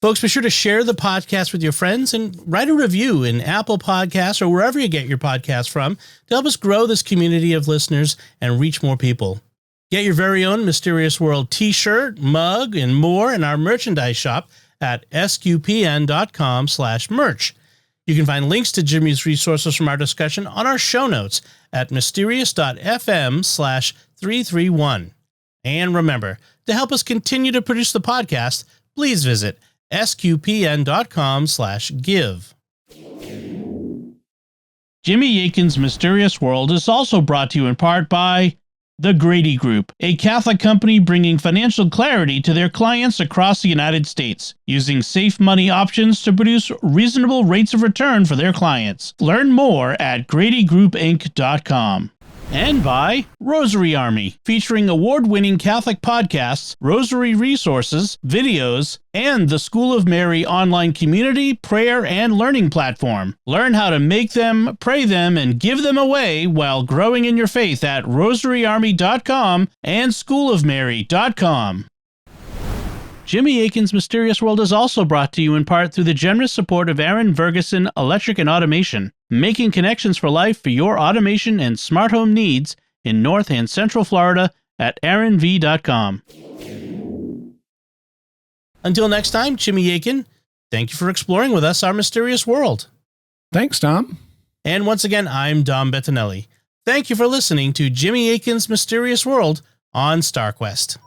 Folks, be sure to share the podcast with your friends and write a review in Apple Podcasts or wherever you get your podcasts from to help us grow this community of listeners and reach more people. Get your very own Mysterious World t-shirt, mug, and more in our merchandise shop at sqpn.com/merch. You can find links to Jimmy's resources from our discussion on our show notes at mysterious.fm/331. And remember, to help us continue to produce the podcast, please visit sqpn.com/give. Jimmy Akin's Mysterious World is also brought to you in part by The Grady Group, a Catholic company bringing financial clarity to their clients across the United States, using safe money options to produce reasonable rates of return for their clients. Learn more at gradygroupinc.com. And by Rosary Army, featuring award-winning Catholic podcasts, rosary resources, videos, and the School of Mary online community, prayer, and learning platform. Learn how to make them, pray them, and give them away while growing in your faith at rosaryarmy.com and schoolofmary.com. Jimmy Akin's Mysterious World is also brought to you in part through the generous support of Aaron Vergeson Electric and Automation, making connections for life for your automation and smart home needs in North and Central Florida at aaronv.com. Until next time, Jimmy Akin, thank you for exploring with us our mysterious world. Thanks, Dom. And once again, I'm Dom Bettinelli. Thank you for listening to Jimmy Akin's Mysterious World on StarQuest.